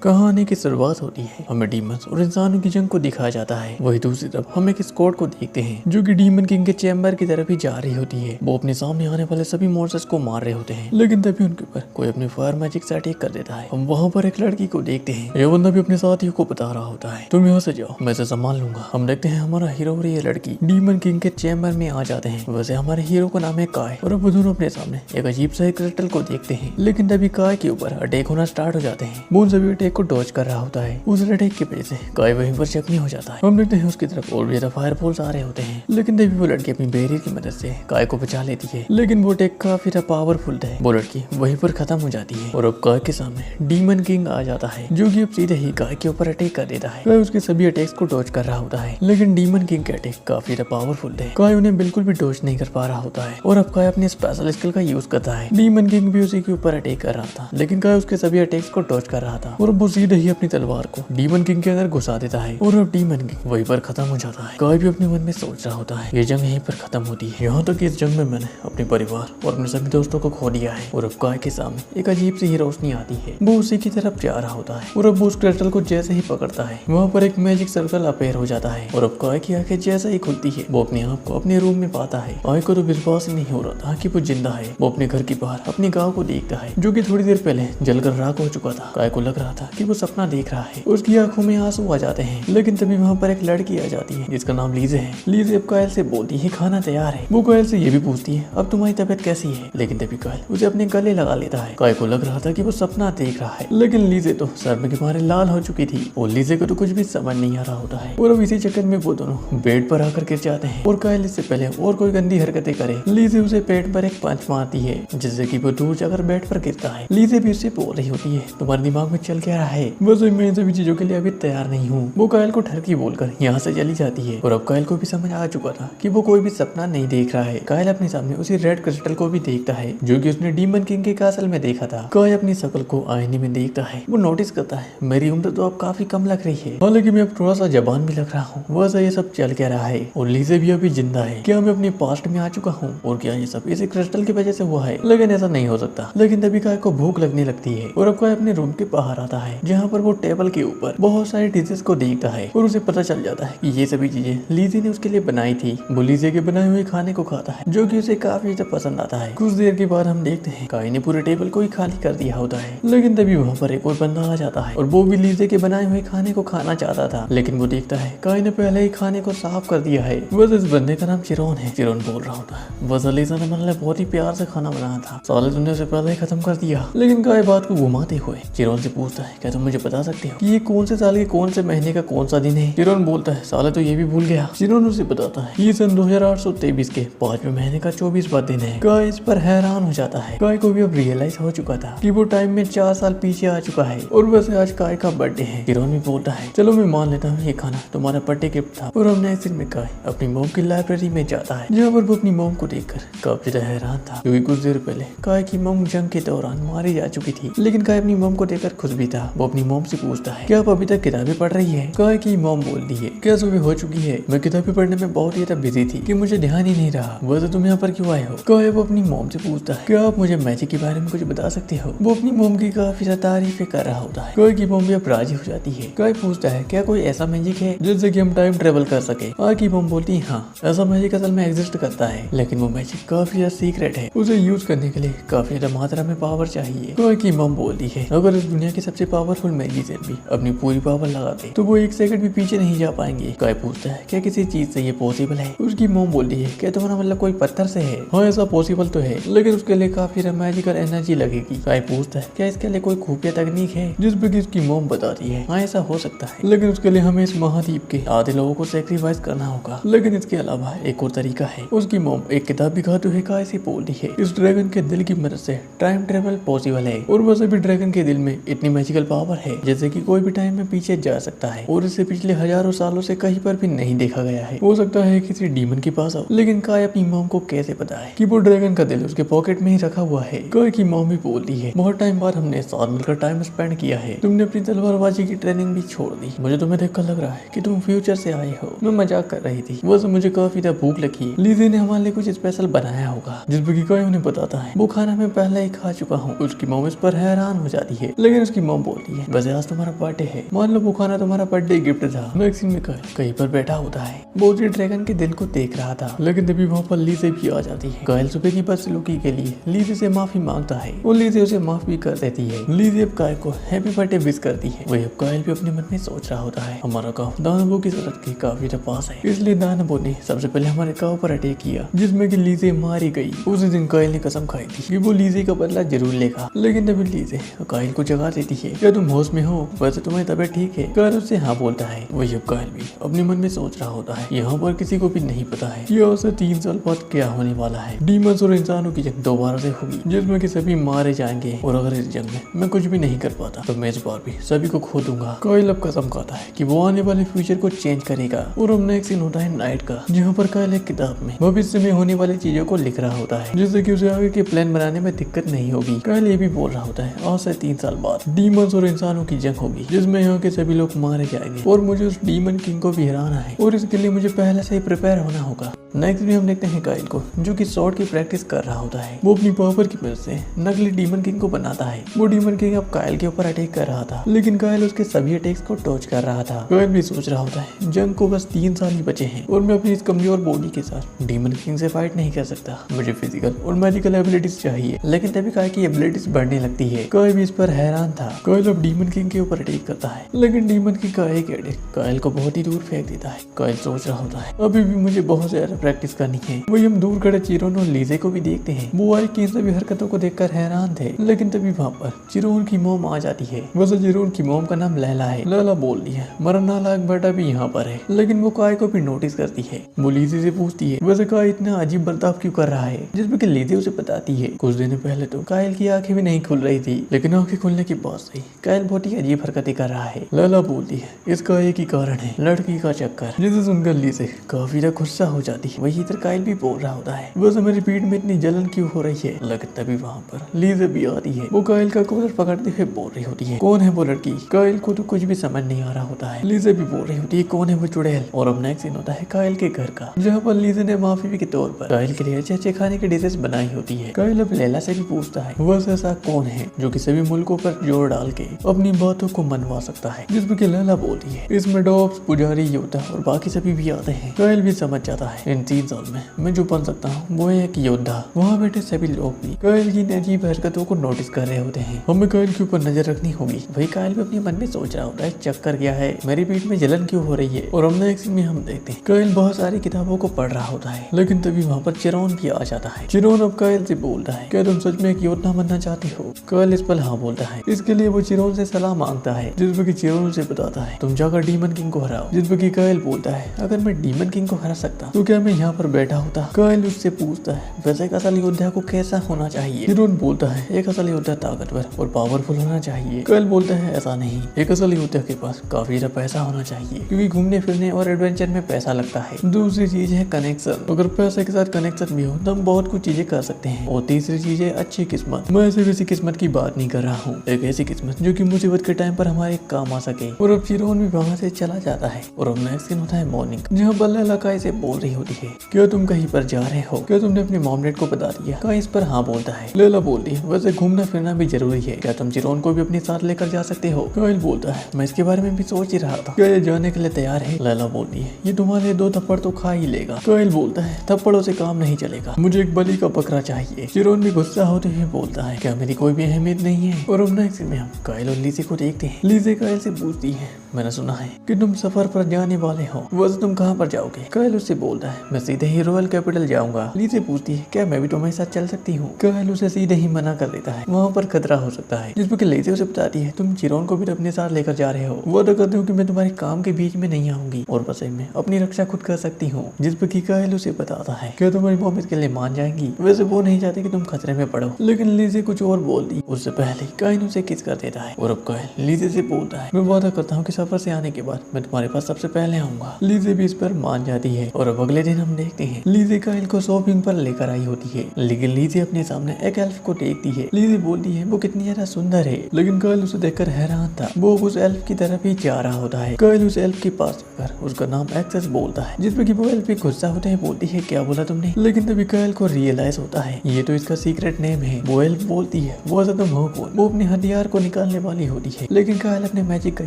कहानी की शुरुआत होती है। हमें डीमंस और इंसानों की जंग को दिखाया जाता है। वही दूसरी तरफ हम एक स्क्वाड को देखते हैं जो कि डीमन किंग के चैम्बर की तरफ ही जा रही होती है। वो अपने सामने आने वाले सभी मॉन्स्टर्स को मार रहे होते हैं, लेकिन तभी उनके ऊपर कोई अपने फायर मैजिक से अटैक कर देता है। हम वहाँ पर एक लड़की को देखते हैं। यह बंदा भी अपने साथियों को बता रहा होता है, तुम यहाँ से जाओ, मैं इसे संभाल लूंगा। हम देखते हैं हमारा हीरो और ये लड़की डीमन किंग के चैम्बर में आ जाते हैं। वैसे हमारे हीरो का नाम है काय और अब वो दोनों अपने सामने एक अजीब सा क्रिस्टल को देखते हैं, लेकिन तभी काय के ऊपर अटैक होना स्टार्ट हो जाते हैं। वो उन सभी अटैक को डॉज कर रहा होता है। उस अटैक की वजह से काय वहीं पर जख्मी हो जाता है। हम देखते हैं उसकी तरफ और भी ज्यादा फायर बॉल्स आ रहे होते हैं, लेकिन तभी वो लड़की अपनी बैरियर की मदद से काय को बचा लेती है। लेकिन वो अटैक काफी ज्यादा पावरफुल है। वो लड़की वहीं पर खत्म हो जाती है और अब काय के सामने डीमन किंग आ जाता है, जो कि अब सीधे ही काय के ऊपर अटैक कर देता है। काय उसके सभी अटैक्स को डॉज कर रहा होता है, लेकिन डीमन किंग के अटैक काफी ज्यादा पावरफुल है। काय उन्हें बिल्कुल भी डॉज नहीं कर पा रहा होता है और अब काय अपने स्पेशल स्किल का यूज करता है। डीमन किंग भी उसी के ऊपर अटैक कर रहा था, लेकिन काय उसके सभी अटैक्स को डॉज कर रहा था और वो सीधे ही अपनी तलवार को डीमन किंग के अंदर घुसा देता है और अब डीमन किंग वहीं पर खत्म हो जाता है। काय भी अपने मन में सोच रहा होता है ये जंग यहीं पर खत्म होती है। यहाँ तक इस जंग में मैंने अपने परिवार और अपने सभी दोस्तों को खो दिया है और अब काय के सामने एक अजीब सी रोशनी आती है। वो उसी की तरफ जा रहा होता है और अब वो उस क्रिस्टल को जैसे ही पकड़ता है वहाँ पर एक मैजिक सर्कल अपेयर हो जाता है और अब काय की आंखें जैसे ही खुलती है वो अपने आप को अपने रूम में पाता है। काय को तो विश्वास ही नहीं हो रहा था कि वो जिंदा है। वो अपने घर के बाहर अपने गाँव को देखता है, जो कि थोड़ी देर पहले जलकर राख हो चुका था। काय को लग रहा था कि वो सपना देख रहा है। उसकी आंखों में आंसू आ जाते हैं, लेकिन तभी वहाँ पर एक लड़की आ जाती है जिसका नाम लीजे है। लीजे अब कायल से बोलती है खाना तैयार है। वो कायल से ये भी पूछती है अब तुम्हारी तबीयत कैसी है, लेकिन तभी कायल उसे अपने गले लगा लेता है। काय को लग रहा था कि वो सपना देख रहा है, लेकिन लीजे तो शर्म के मारे लाल हो चुकी थी और लीजे को तो कुछ भी समझ नहीं आ रहा होता है और अब इसी चक्कर में वो दोनों बेड पर आकर गिर जाते हैं और कायल इससे पहले और कोई गंदी हरकतें करे लीजे उसे पेट पर एक पंच मारती है, जिससे कि वो दूर जाकर बेड पर गिरता है। लीजे भी उससे बोल रही होती है तुम्हारे दिमाग में चल क्या रहा है, बस मैं इन सभी चीजों के लिए अभी तैयार नहीं हूँ। वो कायल को ठरकी बोलकर यहाँ से चली जाती है और अब कायल को भी समझ आ चुका था कि वो कोई भी सपना नहीं देख रहा है। कायल अपने सामने उसी रेड क्रिस्टल को भी देखता है जो कि उसने डीमन किंग के कासल में देखा था। काय अपनी शक्ल को आईने में देखता है। वो नोटिस करता है मेरी उम्र तो अब काफी कम लग रही है, हालांकि मैं अब थोड़ा सा जवान भी लग रहा हूँ। वैसे ये सब चल क्या रहा है और लीजे भी अभी जिंदा है। क्या मैं अपने पास्ट में आ चुका हूँ और क्या ये सब इसी क्रिस्टल की वजह से हुआ है, लेकिन ऐसा नहीं हो सकता। लेकिन तभी काय को भूख लगने लगती है और अब काय अपने रूम के बाहर आता है, जहाँ पर वो टेबल के ऊपर बहुत सारी डिशेस को देखता है और उसे पता चल जाता है कि ये सभी चीजें लीजे ने उसके लिए बनाई थी। वो लीजे के बनाए हुए खाने को खाता है, जो कि उसे काफी ज्यादा पसंद आता है। कुछ देर के बाद हम देखते हैं काय ने पूरे टेबल को ही खाली कर दिया होता है, लेकिन तभी वहाँ पर एक और बंदा आ जाता है और वो भी लीजे के बनाए हुए खाने को खाना चाहता था, लेकिन वो देखता है काय ने पहले ही खाने को साफ कर दिया है। बस इस बंदे का नाम चिरोन है। चिरोन बोल रहा होता है बस लीजा ने मतलब बहुत ही प्यार से खाना बनाया था, साले तुमने उसे पहले ही खत्म कर दिया। लेकिन काय बात को घुमाते हुए चिरोन से पूछता है क्या तुम मुझे बता सकते हो कि ये कौन से साल के कौन से महीने का कौन सा दिन है। चिरोन बोलता है साले तो ये भी भूल गया। चिरोन उसे बताता है ये सन 2823 के 5वें महीने का 24वां दिन है। काय इस पर हैरान हो जाता है। काय को भी अब रियलाइज हो चुका था कि वो टाइम में 4 साल पीछे आ चुका है और वैसे आज काय का बर्थडे है। चिरोन भी बोलता है चलो मैं मान लेता हूँ ये खाना तुम्हारा बर्थडे गिफ्ट था। और अब नेक्स्ट दिन में काय अपनी मॉम की लाइब्रेरी में जाता है, जहाँ पर वो अपनी मॉम को देखकर काफी ज्यादा हैरान था, क्योंकि कुछ देर पहले काय की मॉम जंग के दौरान मारी जा चुकी थी। लेकिन काय अपनी मॉम को देखकर खुश भी था। वो अपनी मॉम से पूछता है क्या आप अभी तक किताबें पढ़ रही है। काय की मॉम बोलती है क्या सुबह हो चुकी है, मैं किताबें पढ़ने में बहुत ही बिजी थी कि मुझे ध्यान ही नहीं रहा। वैसे तुम यहाँ पर क्यों आए हो। काय वो अपनी मॉम से पूछता है क्या आप मुझे मैजिक के बारे में कुछ बता सकते हो। वो अपनी मॉम की काफी ज्यादा तारीफें कर रहा होता है। काय की मॉम भी अब राजी हो जाती है। काय पूछता है क्या कोई ऐसा मैजिक है जिससे कि हम टाइम ट्रेवल कर सके। काय की मॉम बोलती है हाँ ऐसा मैजिक असल में एग्जिस्ट करता है, लेकिन वो मैजिक काफी ज्यादा सीक्रेट है, उसे यूज करने के लिए काफी ज्यादा मात्रा में पावर चाहिए। काय की मॉम बोलती है अगर इस दुनिया की सबसे पावरफुल मैजिशियन भी अपनी पूरी पावर लगाते तो वो 1 सेकंड भी पीछे नहीं जा पाएंगे। काय पूछता है क्या किसी चीज से ये पॉसिबल है। उसकी मॉम बोलती है क्या तुम्हारा मतलब कोई पत्थर से है। हाँ ऐसा पॉसिबल तो है, लेकिन उसके लिए काफी मैजिकल एनर्जी लगेगी। काय पूछता है क्या इसके लिए कोई खुफिया तकनीक है, जिस पर उसकी मॉम बताती है हाँ ऐसा हो सकता है, लेकिन उसके लिए हमें इस महाद्वीप के आधे लोगों को सेक्रीफाइस करना होगा। लेकिन इसके अलावा एक और तरीका है। उसकी मॉम एक किताब दिखाते हुए काय से बोलती है इस ड्रैगन के दिल की मदद से टाइम ट्रेवल पॉसिबल है और वैसे भी ड्रैगन के दिल में इतनी मैजिकल पावर है जैसे कि कोई भी टाइम में पीछे जा सकता है और इसे पिछले हजारों सालों से कहीं पर भी नहीं देखा गया है। हो सकता है किसी डीमन के पास हो, लेकिन काय अपनी मॉम को कैसे पता है कि वो ड्रैगन का दिल उसके पॉकेट में ही रखा हुआ है। काय की मॉम भी बोलती है बहुत टाइम बाद हमने साथ मिलकर टाइम स्पेंड किया है, तुमने अपनी तलवारबाजी की ट्रेनिंग भी छोड़ दी। मुझे तुम्हें देखकर लग रहा है कि तुम फ्यूचर से आए हो। मैं मजाक कर रही थी, वैसे मुझे काफी ज्यादा भूख लगी। लीजे ने हमारे लिए कुछ स्पेशल बनाया होगा, जिस पर काय उन्हें बताता है वो खाना मैं पहले ही खा चुका हूँ। उसकी मॉम इस पर हैरान हो जाती है, लेकिन उसकी मॉम बोलती है वैसे आज तुम्हारा बर्थडे है, मान लो वो खाना तुम्हारा बर्थडे गिफ्ट था। मैक्सिन में कहीं पर बैठा होता है, वो उसी ड्रैगन के दिल को देख रहा था, लेकिन तभी वहाँ पर लीजे भी आ जाती है। कायल सुबह की बदसलूकी के लिए लीजे से माफी मांगता है और लीजे उसे माफ भी कर देती है। लीजे अब कायल को हैप्पी बर्थडे विश करती है। वही अब कायल भी अपने मन में सोच रहा होता है हमारा गाँव दानवों की जरूरत के काफी पास है, इसलिए दानवों ने सबसे पहले हमारे गाँव पर अटैक किया जिसमें कि लीजे मारी गई। उसी दिन कायल ने कसम खाई थी कि वो लीजे का बदला जरूर लेगा, लेकिन तभी लीजे कायल को जगा देती है। क्या तुम होश में हो? वैसे तुम्हारी तबीयत ठीक है? कायल उससे हाँ बोलता है। वही अब कायल भी अपने मन में सोच रहा होता है यहाँ पर किसी को भी नहीं पता है कि आज से 3 साल बाद क्या होने वाला है। डीमंस और इंसानों की जंग दोबारा से होगी जिसमें कि सभी मारे जाएंगे और अगर इस जंग में मैं कुछ भी नहीं कर पाता तो मैं इस बार भी सभी को खो दूंगा। कायल अब कसम खाता है कि वो आने वाले फ्यूचर को चेंज करेगा। और अब नेक्स्ट सीन होता है नाइट का, जहाँ पर कायल एक किताब में भविष्य में होने वाली चीजों को लिख रहा होता है जिससे कि उसे आगे के प्लान बनाने में दिक्कत नहीं होगी। कायल ये भी बोल रहा होता है आज से 3 साल बाद डीमंस और इंसानों की जंग होगी जिसमें यहाँ के सभी लोग मारे जाएंगे और मुझे उस डीमन किंग को भी हराना है और इसके लिए मुझे पहले से ही प्रिपेयर होना होगा। नेक्स्ट में हम देखते हैं कायल को जो कि शॉट की प्रैक्टिस कर रहा होता है। वो अपनी पावर की मदद से नकली डीमन किंग को बनाता है। वो डीमन किंग अब कायल के ऊपर अटैक कर रहा था, लेकिन कायल उसके सभी अटैक्स को डॉज कर रहा था। कायल भी सोच रहा होता है जंग को बस 3 साल ही बचे हैं और मैं अपनी इस कमजोर बॉडी के साथ डीमन किंग से फाइट नहीं कर सकता। मुझे फिजिकल और मैजिकल एबिलिटीज चाहिए। लेकिन तभी कायल की एबिलिटीज बढ़ने लगती है। कायल भी इस पर हैरान था। कायल अब डीमन किंग के ऊपर अटैक करता है, लेकिन डीमन किंग का एक अटैक कायल को बहुत ही दूर फेंक देता है। कायल सोच रहा होता है अभी भी मुझे बहुत ज्यादा प्रैक्टिस करनी है। वही हम दूर खड़े चिरोन और लीजे को भी देखते हैं। वो आई की सभी हरकतों को देखकर हैरान थे, लेकिन तभी वहाँ पर चिरोन की मोम आ जाती है। वैसे चिरोन की मोम का नाम लैला है। लैला बोलती है मरना लायक बेटा भी यहाँ पर है, लेकिन वो काय को भी नोटिस करती है। वो लीजे से पूछती है वैसे काय इतना अजीब बर्ताव क्यों कर रहा है, जिसमें कि लीजे उसे बताती है कुछ दिन पहले तो कायल की आंखें भी नहीं खुल रही थी, लेकिन आंखें खुलने के बाद से कायल बहुत ही अजीब हरकतें कर रहा है। लैला बोलती है इसका एक ही कारण है लड़की का चक्कर, जिसे सुनकर लीजे काफी गुस्सा हो जाती है। वही इधर कायल भी बोल रहा होता है वैसे मेरी पीठ में इतनी जलन क्यों हो रही है, लेकिन तभी वहाँ पर लीजे भी आती है। वो कायल का कॉलर पकड़ते हुए बोल रही होती है कौन है वो लड़की। कायल को तो कुछ भी समझ नहीं आ रहा होता है। लीजे भी बोल रही होती है कौन है वो चुड़ैल। और अब नेक्स्ट सीन होता है कायल के घर का, जहाँ पर लीजे ने माफी के तौर पर कायल के लिए अच्छे अच्छे खाने की डिशेस बनाई होती है। कायल अब लैला से भी पूछता है वैसे ऐसा कौन है जो कि सभी मुल्कों पर जोर डाल के अपनी बातों को मनवा सकता है, जिसमें कि लैला बोलती है इसमें डॉग्स, पुजारी, योद्धा और बाकी सभी भी आते हैं। कायल भी समझ जाता है इन 3 साल में मैं जो बन सकता हूँ वो है एक योद्धा। वहाँ बैठे सभी लोग भी कायल की अजीब हरकतों को नोटिस कर रहे होते हैं। हमें कायल के ऊपर नजर रखनी होगी। वही कायल भी अपने मन में सोच रहा होता है चक्कर क्या है, मेरी पीठ में जलन क्यों हो रही है। और हम नेक्स्ट में हम देखते हैं कायल बहुत सारी किताबों को पढ़ रहा होता है, लेकिन तभी वहाँ पर चिरोन भी आ जाता है। चिरोन अब कायल से बोलता है क्या तुम सच में एक योद्धा बनना चाहते हो। कायल इस पर हाँ बोलता है। इसके लिए वो चिरोन से सलाह मांगता है, जिसमें कि चिरोन उसे बताता है तुम जाकर डीमन किंग को हराओ। जिसमें कि कायल बोलता है अगर मैं डीमन किंग को हरा सकता तो क्या मैं यहाँ पर बैठा होता। कायल उससे पूछता है वैसे एक असल योद्धा को कैसा होना चाहिए। चिरोन बोलता है एक असल योद्धा ताकतवर और पावरफुल होना चाहिए। कायल बोलता है ऐसा नहीं, एक असल योद्धा के पास काफी ज्यादा पैसा होना चाहिए, क्योंकि घूमने फिरने और एडवेंचर में पैसा लगता है। दूसरी चीज है कनेक्शन, अगर पैसे के साथ कनेक्शन भी हो तो हम बहुत कुछ चीजें कर सकते हैं। और तीसरी चीज है अच्छी किस्मत। मैं ऐसे किसी किस्मत की बात नहीं कर रहा हूँ, एक ऐसी किस्मत जो कि मुसीबत के टाइम पर हमारे काम आ सके। और अब चिरोन भी वहाँ से चला जाता है। और अब नेक्स्ट सीन होता है मॉर्निंग, जहाँ पर लैला काय से बोल रही होती है क्या तुम कहीं पर जा रहे हो, क्या तुमने अपने मॉमलेट को बता दिया। काय इस पर हाँ बोलता है। लैला बोलती है वैसे घूमना फिरना भी जरूरी है, क्या तुम चिरोन को भी अपने साथ लेकर जा सकते हो। कायल बोलता है मैं इसके बारे में भी सोच ही रहा था, क्या ये जाने के लिए तैयार है। लैला बोलती है ये तुम्हारे 2 थप्पड़ तो खा ही लेगा। कायल बोलता है थप्पड़ों से काम नहीं चलेगा, मुझे एक बलि का बकरा चाहिए। चिरोन भी गुस्सा होते हुए बोलता है क्या मेरी कोई भी अहमियत नहीं है। और अब नेक्स्ट में हम कायल और लीजे को देखते हैं। लीजे कायल से पूछती है मैंने सुना है कि तुम सफर पर जाने वाले हो, वैसे तुम कहाँ पर जाओगे। कायल उससे बोलता है मैं सीधे ही रॉयल कैपिटल जाऊंगा। लीजे पूछती है क्या मैं भी तुम्हारे साथ चल सकती हूँ। कायल उसे सीधे ही मना कर देता है, वहाँ पर खतरा हो सकता है। जिसमें कि लीजे उसे बताती है तुम चिरोन को भी अपने साथ लेकर जा रहे हो, वादा करती हूँ कि मैं तुम्हारे काम के बीच में नहीं आऊंगी और बस मैं अपनी रक्षा खुद कर सकती हूँ। जिसपे कि कायल उसे बताता है क्या तुम्हारी मॉम इसके लिए मान जाएंगी। वैसे वो नहीं चाहती कि तुम खतरे में पड़ो, लेकिन लीजे कुछ और बोलती। उससे पहले कायल उसे किस कर देता है। और अब कायल लीजे से बोलता है मैं वादा करता हूँ कि सफर से आने के बाद मैं तुम्हारे पास सबसे पहले आऊंगा। लीजे भी इस पर मान जाती है। और अब अगले दिन दिन हम देखते हैं लीजे काइल को शॉपिंग पर लेकर आई होती है, लेकिन लीजे अपने सामने एक एल्फ को देखती है। लीजे बोलती है वो कितनी ज्यादा सुंदर है, लेकिन काइल उसे देखकर हैरान था। वो उस एल्फ की तरफ ही जा रहा होता है। काइल उस एल्फ के पास जाकर उसका नाम एक्सेस बोलता है, जिसमें कि वो एल्फ भी गुस्सा होते हैं, बोलती है क्या बोला तुमने। लेकिन तभी काइल को रियलाइज होता है ये तो इसका सीक्रेट नेम है। वो एल्फ बोलती है वो तुम हो कौन। वो अपने हथियार को निकालने वाली होती है, लेकिन काइल अपने मैजिक का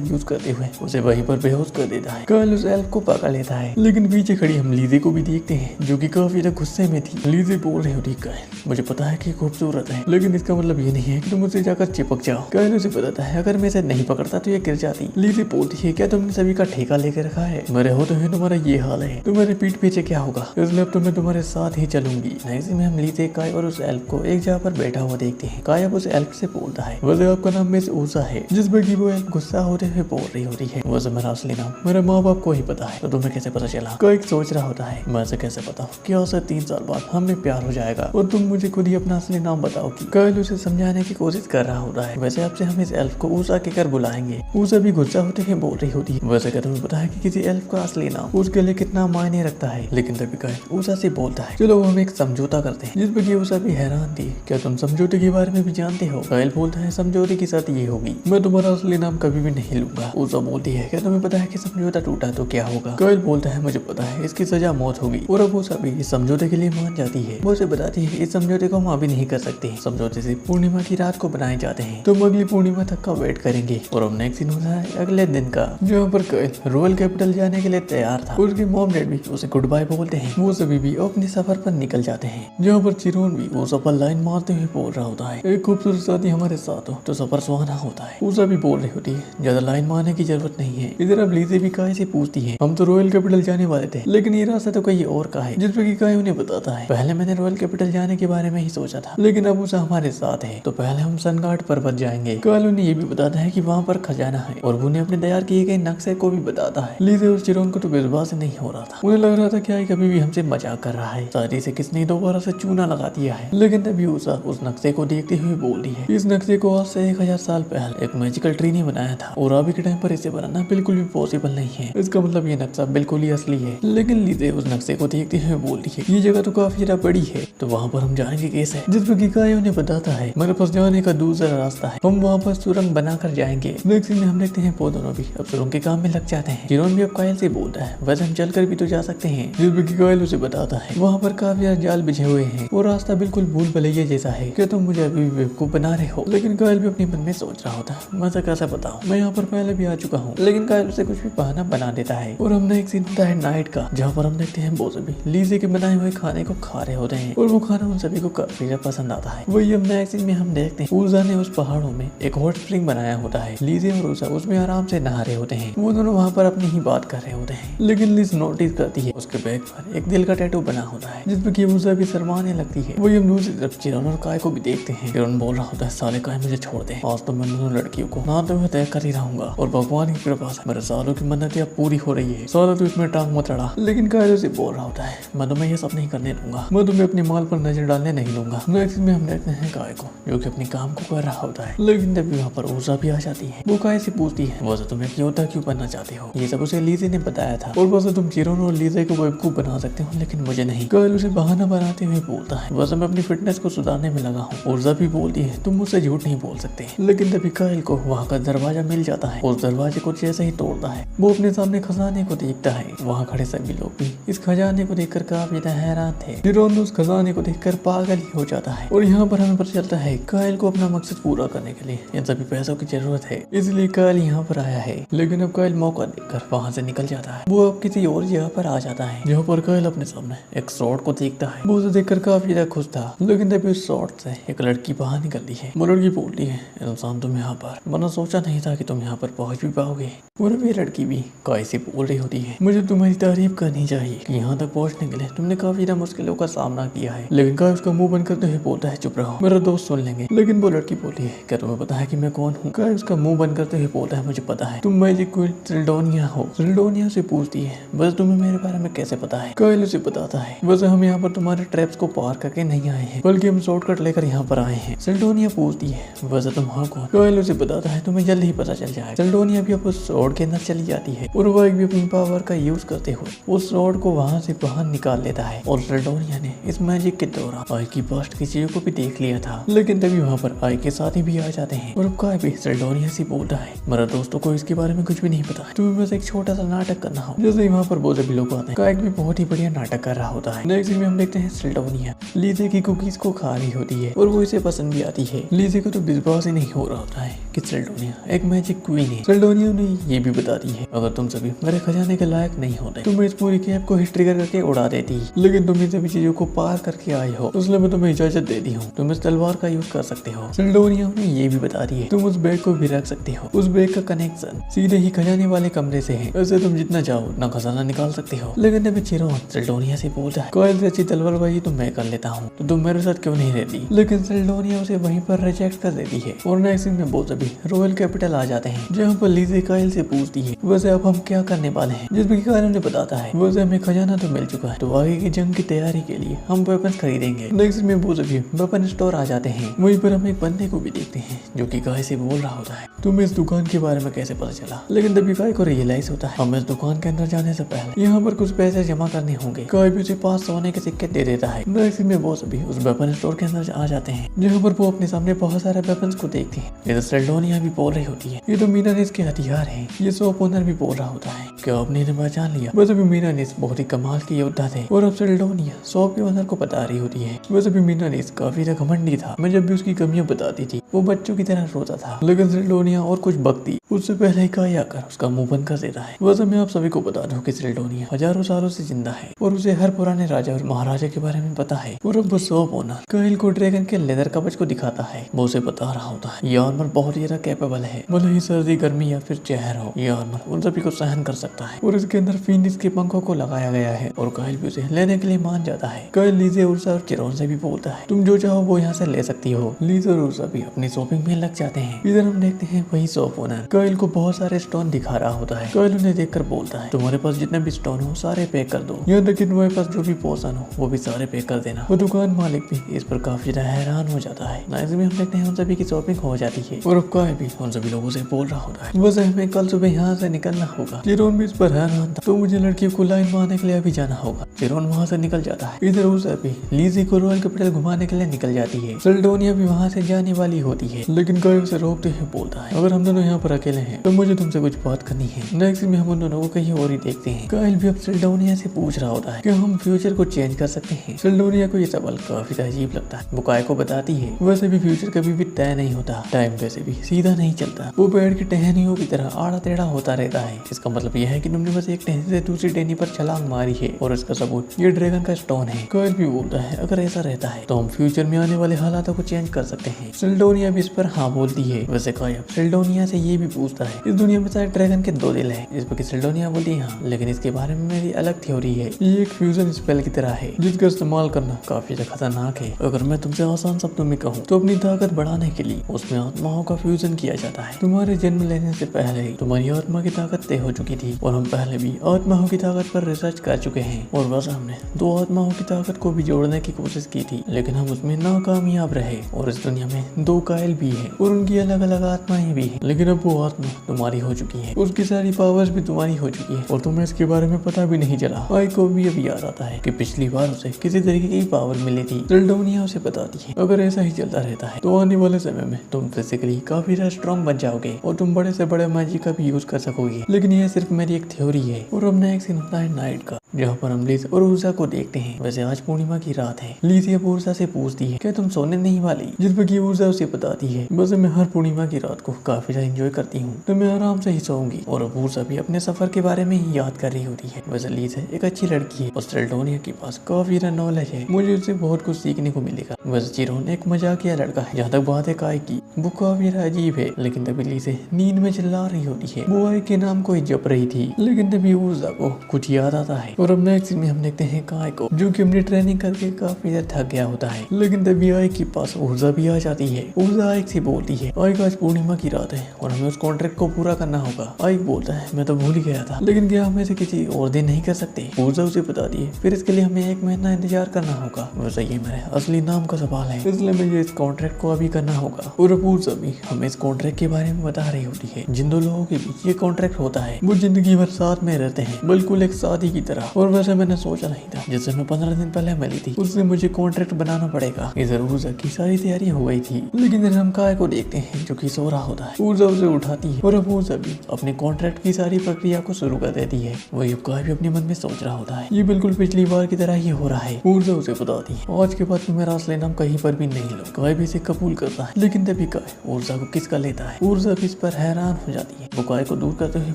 यूज करते हुए उसे वहीं पर बेहोश कर देता है। काइल उस एल्फ को पकड़ लेता है, लेकिन पीछे खड़ी हम लीजे को भी देखते हैं जो कि काफी गुस्से में थी। लीजे बोल रही होती काइल मुझे पता है कि खूबसूरत है, लेकिन इसका मतलब ये नहीं है कि तुम मुझसे जाकर चिपक जाओ। काइल उसे बताता है अगर मैं इसे नहीं पकड़ता तो ये गिर जाती। लीजे बोलती है क्या तुमने सभी का ठेका लेकर रखा है, मेरे हो तो है तुम्हारा ये हाल है, तुम्हारे पीठ पीछे क्या होगा, इसलिए अब तो मैं तुम्हारे साथ ही चलूंगी। ऐसे में हम लीजे काय और उस एल्फ को एक जगह पर बैठा हुआ देखते हैं। काय अब उस एल्फ से बोलता है वैसे आपका नाम मिस ऊषा है, जिस पर वो एल्फ गुस्सा होते हुए बोल रही होती है वैसे मेरा असली नाम मेरे माँ बाप को ही पता है, तो तुम्हें कैसे पता चला। काय सोच रहा होता है मैं ऐसे कैसे बताऊं, क्या उसे 3 साल बाद हमें प्यार हो जाएगा और तुम मुझे खुद ही अपना असली नाम बताओगी। काइल उसे समझाने की कोशिश कर रहा होता है वैसे आपसे हम इस एल्फ को ऊषा कहकर बुलाएंगे। ऊषा भी गुस्सा होते हुए बोल रही होती है वैसे क्या तुम्हें पता है कि किसी एल्फ का असली नाम उसके लिए कितना मायने रखता है। लेकिन तभी काइल ऊषा से बोलता है चलो हम एक समझौता करते हैं, जिस पर ऊषा भी हैरान थी क्या तुम समझौते के बारे में भी जानते हो। काइल बोलता है समझौते की शर्त ये होगी मैं तुम्हारा असली नाम कभी भी नहीं लूंगा। ऊषा बोलती है क्या तुम्हें पता है कि समझौता टूटा तो क्या होगा। काइल बोलता है मुझे पता है इसकी सजा मौत होगी, और अब ऊषा भी इस समझौते के लिए मान जाती है। वो उसे बताती है इस समझौते को हम अभी नहीं कर सकते, समझौते से पूर्णिमा की रात को बनाए जाते हैं, तुम अगली पूर्णिमा तक का वेट करेंगे। और अब नेक्स्ट सीन होता है अगले दिन का, जहाँ पर काइल रॉयल कैपिटल जाने के लिए तैयार था। उसके मॉम डैड भी उसे गुड बाय बोलते हैं, वो सभी भी अपने सफर पर निकल जाते हैं। जहाँ पर चिरोन भी वो सफर लाइन मारते हुए बोल रहा होता है एक खूबसूरत साथी हमारे साथ हो तो सफर सुहाना होता है। ऊषा भी बोल रही होती है ज्यादा लाइन मारने की जरूरत नहीं है। इधर अब लीजे भी काय से पूछती है हम तो रॉयल कैपिटल जाने वाले थे, लेकिन ये रास्ता तो कहीं और का है, जिस पर काय उन्हें बताता है पहले मैंने रॉयल कैपिटल जाने के बारे में ही सोचा था, लेकिन अब ऊषा हमारे साथ है तो पहले हम सनगार्ड पर्वत जाएंगे। काल उन्हें ये भी बताता है कि वहाँ पर खजाना है, और वो उन्हें अपने तैयार किए गए नक्शे को भी बताता है। लीजे और चिरोन को तो विश्वास नहीं हो रहा था, उन्हें लग रहा था क्या कभी भी हमसे मजाक कर रहा है, शादी से किसने दोबारा से चूना लगा दिया है। लेकिन तभी ऊषा उस नक्शे को देखते हुए बोलती है इस नक्शे को आज से 1000 साल पहले एक मैजिकल ट्री ने बनाया था, और अभी के टाइम पर इसे बनाना बिल्कुल भी पॉसिबल नहीं है, इसका मतलब ये नक्शा बिल्कुल ही असली है। लेकिन लीजे उस नक्शे को देखते हुए बोलती है ये जगह तो काफी ज्यादा बड़ी है, तो वहाँ पर हम जाएंगे कैसे। जिस पर काय उन्हें बताता है मेरे पास जाने का दूसरा रास्ता है, हम वहाँ पर सुरंग बनाकर जाएंगे। नेक्स्ट में हम देखते हैं वो दोनों भी अब सुरंग के काम में लग जाते हैं। चिरोन भी अब कायल से बोलता है वैसे हम चलकर भी तो जा सकते हैं, जिस पर कायल उसे बताता है वहाँ पर काफी ज्यादा जाल बिछे हुए हैं, वो रास्ता बिल्कुल भूल भुलैया जैसा है, क्या तुम मुझे अभी बेवकूफ बना रहे हो। लेकिन कायल भी अपने मन में सोच रहा होता है मैं कैसे बताऊं, मैं यहाँ पर पहले भी आ चुका हूँ। लेकिन कायल उसे कुछ भी बहाना बना देता है। और हमने एक सीन होता है नाइट का, जहाँ पर हम देखते हैं वो सभी लीजे के बनाए हुए खाने को खा रहे होते हैं, और वो खाना उन सभी को काफी पसंद आता है। वही हम नेक्स्ट सीन में हम देखते हैं ऊषा ने उस पहाड़ों में एक हॉट स्प्रिंग बनाया होता है, लीजे और ऊषा उसमें आराम से नहा रहे होते हैं, वो दोनों वहाँ पर अपनी ही बात कर रहे होते हैं। लेकिन लीज नोटिस करती है उसके बैग पर एक दिल का टैटू बना होता है, जिसपे की ऊषा भी शर्माने लगती है। वही हम दूसरी तरफ चिरोन और काय को भी देखते हैं। चिरोन बोल रहा होता है साले काय मुझे छोड़ दे, आज तो मैं दोनों लड़कियों को ना तो मैं तय कर ही रहूंगा, और भगवान की कृपा से मेरे सालों की मन्नत अब पूरी हो रही है, सालों तो इसमें टांग मत अड़ा। लेकिन काय से बोल रहा होता है मैं तुम्हें ये सब नहीं करने दूंगा, मैं तुम्हें अपने माल पर नजर डालने नहीं दूंगा। नेक्स्ट में हम देखते हैं काय को जो कि अपने काम को कर रहा होता है। लेकिन तभी वहाँ पर ऊषा भी आ जाती है। वो काय से पूछती है वैसे तुम्हें योद्धा क्यों बनना चाहते हो, ये सब उसे लीजे ने बताया था, और वैसे तुम चिरोन और लीजे को बेवकूफ बना सकते हो लेकिन मुझे नहीं। कायल उसे बहाना बनाते हुए बोलता है वैसे मैं अपनी फिटनेस को सुधारने में लगा हूँ। ऊषा भी बोलती है तुम मुझसे झूठ नहीं बोल सकते। लेकिन तभी कायल को वहाँ का दरवाजा मिल जाता है, उस दरवाजे को जैसे ही तोड़ता है वो अपने सामने खजाने को देखता है। वहाँ खड़े सभी लोग भी इस खजाने को देखकर काफी हैरान थे। चिरोन उस खजाने को देखकर पागल ही हो जाता है, और यहाँ पर हमें पता चलता है कायल को अपना मकसद पूरा करने के लिए इन सभी पैसों की जरूरत है, इसलिए कायल यहाँ पर आया है। लेकिन अब कायल मौका देखकर वहाँ से निकल जाता है। वो अब किसी और जगह पर आ जाता है, जहाँ पर कायल अपने सामने एक शॉर्ट को देखता है। वो उसे देखकर काफी ज्यादा खुश था, लेकिन तभी उस शॉर्ट से एक लड़की बाहर निकलती है। वो लड़की बोलती है इंसान तुम यहाँ पर, मैंने सोचा नहीं था कि तुम यहाँ पर पहुँच भी पाओगे। और अब ये लड़की भी काय से बोल रही होती है मुझे तुम्हारी तारीफ करनी चाहिए कि यहाँ तक पहुँचने के लिए तुमने काफी ज्यादा मुश्किलों का सामना किया है। लेकिन काय उसका मुंह बंद करते हुए बोलता है चुप रहो, मेरा दोस्त सुन लेंगे। लेकिन वो लड़की बोलती है क्या तुम्हें पता है कि मैं कौन हूँ। काय उसका मुंह बंद करते हुए बोलता है मुझे पता है तुम मैजिक क्वीन सिल्डोनिया हो। सिल्डोनिया से पूछती है बस तुम्हें मेरे बारे में कैसे पता है। कायल उसे बताता है वैसे हम यहाँ पर तुम्हारे ट्रैप्स को पार करके नहीं आए हैं, बल्कि हम शॉर्टकट लेकर यहाँ पर आए हैं। सिल्डोनिया पूछती है वैसे तुम हाँ कौन। कायल उसे बताता है तुम्हें जल्द ही पता चल जाएगा। सिल्डोनिया भी अब उस शॉर्ट के अंदर चली जाती है, और वो भी अपनी पावर का यूज करते हुए उस शॉर्ट को वहाँ से बाहर निकाल लेता है और सेल्डोनिया ने इस मैजिक के दौरान आई की पास्ट की चीजों को भी देख लिया था। लेकिन तभी वहाँ पर आई के साथी भी आ जाते हैं और काय भी सेल्डोनिया से बोलता है, मेरा दोस्तों को इसके बारे में कुछ भी नहीं पता, तुम्हें बस एक छोटा सा नाटक करना हो। जैसे ही वहाँ पर बहुत सभी लोग आते हैं, काय भी बहुत ही बढ़िया नाटक कर रहा होता है। नेक्स्ट में हम देखते हैं सेल्डोनिया लीजे की कुकीज को खा रही होती है और वो इसे पसंद भी आती है। लीजे को तो विश्वास ही नहीं हो रहा होता है कि सेल्डोनिया एक मैजिक क्वीन है। सेल्डोनिया ने ये भी बताती है, अगर तुम सभी मेरे खजाने के लायक नहीं होते तो मैं इस पूरी कैब को ही ट्रिगर करके उड़ा देती, लेकिन तुम इन सभी चीजों को पार करके आए हो, इसलिए मैं तुम्हें इजाजत देती हूँ, तुम इस तलवार का यूज कर सकते हो। सेल्डोनिया ने ये भी बता दी है, तुम उस बैग को भी रख सकते हो, उस बैग का कनेक्शन सीधे ही खजाने वाले कमरे से है, वैसे तुम जितना चाहो उतना खजाना निकाल सकते हो। लेकिन तभी चिरोन सेल्डोनिया से बोलता है, कायल से अच्छी तलवारबाजी तो मैं कर लेता हूँ, तो तुम मेरे साथ क्यों नहीं रहती। लेकिन सेल्डोनिया उसे वहीं पर रिजेक्ट कर देती है और नेक्स्ट सीन में बहुत सभी रॉयल कैपिटल आ जाते हैं, जहाँ पर लीजे कायल से पूछती है, वैसे अब हम क्या करने वाले हैं, जिसमें कायल उन्हें बताता है, वैसे हमें खजाना तो मिल चुका है, तो आगे की जंग की तैयारी के लिए हम वेपन खरीदेंगे। नेक्स्ट में बहुत सभी वेपन स्टोर आ जाते हैं, वहीं पर हम एक बंदे को भी देखते हैं जो कि गाय से बोल रहा होता है, तुम्हें इस दुकान के बारे में कैसे पता चला। लेकिन तभी गाय को रियलाइज होता है, हमें इस दुकान के अंदर जाने से पहले यहाँ पर कुछ पैसे जमा करने होंगे। गाय भी उसे 5 सोने के सिक्के दे देता है। नेक्स्ट में बहुत सभी उस वेपन स्टोर के अंदर आ जाते हैं, जहाँ पर वो अपने सामने बहुत सारे वेपन्स को देखते हैं। ये तो सेल्डोनिया भी बोल रही होती है, ये तो मीनानिस के हथियार हैं। ये शॉप ओनर भी बोल रहा होता है, क्या आपने इन्हें पहचान लिया। वैसे भी मीनानिस बहुत ही कमाल के योद्धा थे और अब सेल्डोनिया शॉप के ओनर को बता रही होती है। वैसे भी मीनानिस काफी घमंडी था, मैं जब भी उसकी कमियां बताती थी वो बच्चों की तरह रोता था, लेकिन सेल्डोनिया और कुछ बकती उससे पहले ही काय आकर उसका मुंह बंद कर देता है। वैसे मैं आप सभी को बता दूं कि सेल्डोनिया हजारों सालों से जिंदा है और उसे हर पुराने राजा और महाराजा के बारे में पता है। और अब वो शॉप ओनर कायल को ड्रैगन के लेदर कवच को दिखाता है, वो उसे बता रहा होता है ये आर्मर बहुत ही ज्यादा कैपेबल है, भले ही सर्दी गर्मी या फिर जहर हो, ये आर्मर उन सभी को सहन कर सकता है और इसके अंदर फीनिक्स के पंखों को लगाया गया है। और कायल भी उसे लेने के लिए मान जाता है। कायल लीजे उर्सा और चिरोन से भी बोलता है, तुम जो चाहो वो यहाँ से ले सकती हो। लीजे और उर्सा भी अपनी शॉपिंग में लग जाते हैं। इधर हम देखते हैं वही शॉप ओनर कायल को बहुत सारे स्टोन दिखा रहा होता है। कायल उन्हें देखकर बोलता है, तुम्हारे पास जितने भी स्टोन हो सारे पैक कर दो, यहाँ तक कि तुम्हारे पास जो भी पोशन हो वो भी सारे पैक कर देना। वो दुकान मालिक भी इस पर काफी ज्यादा हैरान हो जाता है। नेक्स्ट में हम देखते हैं उन सभी की शॉपिंग हो जाती है और अब कायल भी उन सभी लोगों से बोल रहा होता है, वैसे हमें कल सुबह यहाँ से निकलना होगा। चिरोन भी इस पर हैरान था, तो मुझे लड़कियों को लाइन मारने के लिए अभी जाना होगा। चिरोन वहाँ से निकल जाता है। इधर उस भी लीजी को रॉयल कैपिटल घुमाने के लिए निकल जाती है। सेल्डोनिया भी वहाँ से जाने वाली होती है, लेकिन कायल उसे रोकते हुए बोलता है, अगर हम दोनों यहाँ पर अकेले हैं तो मुझे तुमसे कुछ बात करनी है। नेक्स्ट में हम उन दोनों को कहीं और ही देखते हैं। कायल भी अब सेल्डोनिया से पूछ रहा होता है कि हम फ्यूचर को चेंज कर सकते हैं। सेल्डोनिया को ये सवाल काफी अजीब लगता है। वो काय को बताती है, वैसे भी फ्यूचर कभी भी तय नहीं होता, टाइम वैसे भी सीधा नहीं चलता, वो पेड़ की टहनियों की तरह आड़ा टेढ़ा होता रहता है। इसका मतलब यह है कि तुमने बस एक टहनी से दूसरी टहनी पर छलांग मारी है और इसका सबूत ये ड्रैगन का स्टोन है। कायल भी बोलता है, अगर ऐसा रहता है तो हम फ्यूचर में आने वाले हालातों को चेंज कर सकते हैं। सेल्डोनिया भी इस पर हाँ बोलती है। वैसे कायल सेल्डोनिया से ये भी पूछता है, इस दुनिया में शायद ड्रैगन के 2 दिल है, जिस पर सेल्डोनिया बोलती है हाँ, लेकिन इसके बारे में मेरी अलग थ्योरी है। ये एक फ्यूजन स्पेल की तरह है जिसका इस्तेमाल करना काफी खतरनाक है। अगर मैं तुमसे आसान शब्दों में कहूँ तो अपनी ताकत बढ़ाने के लिए उसमें आत्माओं का फ्यूजन किया जाता है। तुम्हारे जन्म लेने से पहले ही तुम्हारी आत्मा की ताकत तय हो चुकी थी और हम पहले भी आत्माओं की ताकत पर रिसर्च कर चुके हैं और बस हमने 2 आत्माओं की ताकत को भी जोड़ने की कोशिश की थी, लेकिन हम उसमें नाकामयाब रहे। और इस दुनिया में 2 कायल भी है और उनकी अलग अलग आत्माएं भी है, लेकिन अब वो आत्मा तुम्हारी हो चुकी है, उसकी सारी पावर्स भी तुम्हारी हो चुकी है और तुम्हें इसके बारे में पता भी नहीं चला। आई को भी अभी याद आता है कि पिछली बार उसे किसी तरीके की पावर मिली थी। सेल्डोनिया उसे बताती है, अगर ऐसा ही चलता रहता है तो आने वाले समय में तुम फिजिकली काफी स्ट्रॉन्ग बन जाओगे और तुम बड़े से बड़े मैजिक का भी यूज कर सकोगे, लेकिन यह सिर्फ मेरी एक थ्योरी है। और अब नेक्स्ट सीन होता है नाइट का, जहाँ पर हम लीज और उर्सा को देखते हैं। वैसे आज पूर्णिमा की रात है। लीज अब उर्सा से पूछती है, क्या तुम सोने नहीं वाली, जिस पर की उर्सा उसे बताती है, वैसे मैं हर पूर्णिमा की रात को काफी ज्यादा एंजॉय करती हूँ, तो मैं आराम से ही सोऊंगी। और अब उर्सा भी अपने सफर के बारे में ही याद कर रही होती है। वैसे लीज है एक अच्छी लड़की है और सेल्डोनिया के पास काफी नॉलेज है, मुझे उससे बहुत कुछ सीखने को मिलेगा। वैसे चिरोन एक मजाकिया लड़का है। जहाँ तक बात है काय की, वो काफी अजीब है, लेकिन तभी लीज नींद में चिल्ला रही होती है। वो आई के नाम को ही जप रही थी, लेकिन तभी उर्सा को कुछ याद आता है। और अब नेक्स्ट में हम देखते हैं काय को, जो कि अपनी ट्रेनिंग करके काफी ज्यादा थक गया होता है, लेकिन तभी आई के पास उर्सा भी आ जाती है। उर्सा आई से बोलती है, आई आज पूर्णिमा की रात है और हमें उस कॉन्ट्रैक्ट को पूरा करना होगा। आई बोलता है, मैं तो भूल ही गया था, लेकिन क्या हम ऐसे किसी और दिन नहीं कर सकते। उर्सा उसे बताती है, फिर इसके लिए हमें 1 महीना इंतजार करना होगा। होगा। वैसे ये मेरे असली नाम का सवाल है, इसलिए मुझे इस कॉन्ट्रैक्ट को अभी करना होगा। और अपूर्व अभी हमें इस कॉन्ट्रैक्ट के बारे में बता रही होती है। जिन दो लोगों के बीच ये कॉन्ट्रैक्ट होता है वो जिंदगी भर साथ में रहते हैं, बिल्कुल एक शादी की तरह। और वैसे मैंने सोचा नहीं था, जिससे मैं 15 दिन पहले मिली थी उससे मुझे कॉन्ट्रैक्ट बनाना पड़ेगा। इधर ऊर्जा की सारी तैयारी हो गई थी, लेकिन इधर हम काय को देखते हैं जो कि सो रहा होता है। ऊर्जा उसे उठाती है और अब ऊर्जा भी अपने कॉन्ट्रैक्ट की सारी प्रक्रिया को शुरू कर देती है। वही अब काय भी अपने मन में सोच रहा होता है, ये बिल्कुल पिछली बार की तरह ही हो रहा है। ऊर्जा उसे बताती है, आज के बाद तुम मेरा असली नाम कहीं पर भी नहीं लो। काय भी इसे कबूल करता है, लेकिन तभी काय ऊर्जा को किसका लेता है। ऊर्जा भी इस पर हैरान हो जाती है। वो काय को दूर करते हुए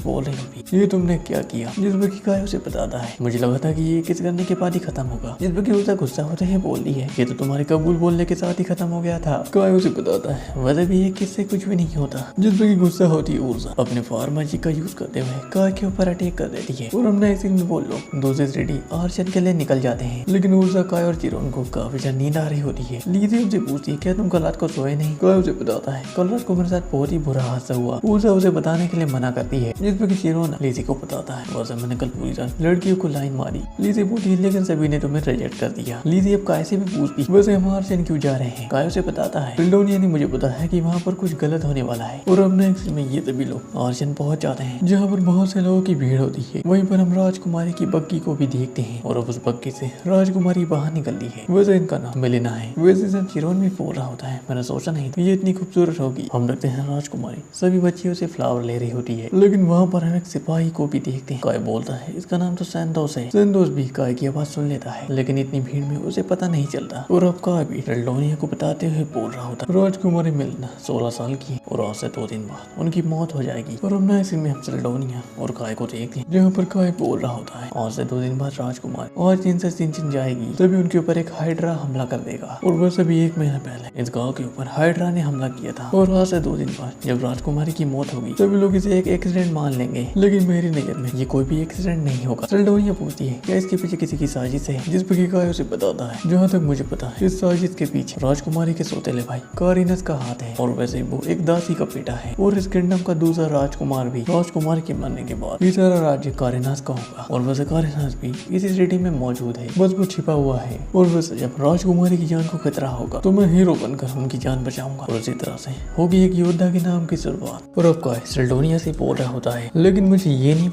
बोल रही होती, ये तुमने क्या किया। जिस पर काय उसे बताता है, मुझे लगा था कि ये किस करने के बाद ही खत्म होगा। जिस पर ऊर्जा गुस्सा होते हुए बोलती है, ये तो तुम्हारे कबूल बोलने के साथ ही खत्म हो गया था। काय उसे बताता है, वैसे भी ये किससे कुछ भी नहीं होता। जिस पर गुस्सा होती है ऊर्जा अपने फार्मेसी का यूज करते हुए काय के ऊपर अटैक कर देती है। और हमने इसी में बोल लो दूसरे रेडी आर्चन के लिए निकल जाते हैं, लेकिन ऊर्जा काय और चिरोन को काफी ज्यादा नींद आ रही होती है। लीजी उनसे पूछती है, क्या तुम कल रात को सोए नहीं। काय उसे बताता है, कल रात को मेरे साथ बहुत ही बुरा हादसा हुआ। ऊर्जा उसे बताने के लिए मना करती है, जिस पर चिरोन लीजी को बताता है, वैसे मैंने कल पूरी रात लड़कियों को लाइन मारी। लीजी पूछती है, लेकिन सभी ने तुम्हें रिजेक्ट कर दिया। लीजी अब काय से भी पूछती, वैसे हम आर्चन क्यों जा रहे हैं। काय उसे बताता है, सिल्डोनिया ने मुझे बताया है कि वहाँ पर कुछ गलत होने वाला है। और अब नेक्स्ट में ये सभी लोग आर्चन पहुंच जाते हैं, जहाँ पर बहुत से लोगों की भीड़ होती है। वहीं पर हम राजकुमारी की बग्गी को भी देखते हैं, और अब उस बग्गी से राजकुमारी बाहर निकलती है। वैसे इनका नाम मिलिना है। वैसे सब चिरोन भी बोल रहा होता है, मैंने सोचा नहीं था ये इतनी खूबसूरत होगी। हम देखते हैं राजकुमारी सभी बच्चियों से फ्लावर ले रही होती है, लेकिन वहाँ पर हम एक सिपाही को भी देखते हैं। काय बोलता है, इसका नाम तो सैंतोस है। सैंतोस भी काय की आवाज सुन लेता है, लेकिन इतनी भीड़ में उसे पता नहीं चलता। और अब काय भी सिल्डोनिया को बताते हुए बोल रहा होता है, राजकुमारी मिलिना 16 साल की और आज से 2 दिन बाद उनकी मौत हो जाएगी। और अब नए सीन में हम सिल्डोनिया और काय को देखते हैं, जहाँ पर काय बोल रहा होता है, आज से 2 दिन बाद राजकुमारी और दिन से सिंचिन जाएगी, तभी उनके ऊपर एक हाइड्रा हमला कर देगा। और वैसे भी 1 महीना पहले इस गांव के ऊपर हाइड्रा ने हमला किया था। और आज से 2 दिन बाद जब राजकुमारी की मौत होगी सभी लोग इसे एक एक्सीडेंट मान लेंगे, लेकिन मेरी नजर में ये कोई भी एक्सीडेंट नहीं होगा। सिल्डोनिया पूछती है, क्या इसके पीछे किसी की साजिश है। जिस पर काय उसे बताता है, जहाँ तक मुझे पता है इस साजिश के पीछे राजकुमारी के सौतेले भाई कारिनस का हाथ है। और वैसे वो एक दासी का बेटा है, और इस किंगडम का दूसरा राजकुमार भी राजकुमार के मरने के बाद ये सारा राज्य कारिनस का होगा। और वैसे कारिनस भी इसी सिटी में मौजूद है, बस वो छिपा हुआ है। और वैसे जब राजकुमारी की जान को खतरा होगा तो मैं हीरो बनकर उनकी जान बचाऊंगा। और इसी तरह से होगी एक योद्धा के नाम की शुरुआत। और अब काय सिल्डोनिया से बोल रहा होता है, लेकिन मुझे ये नहीं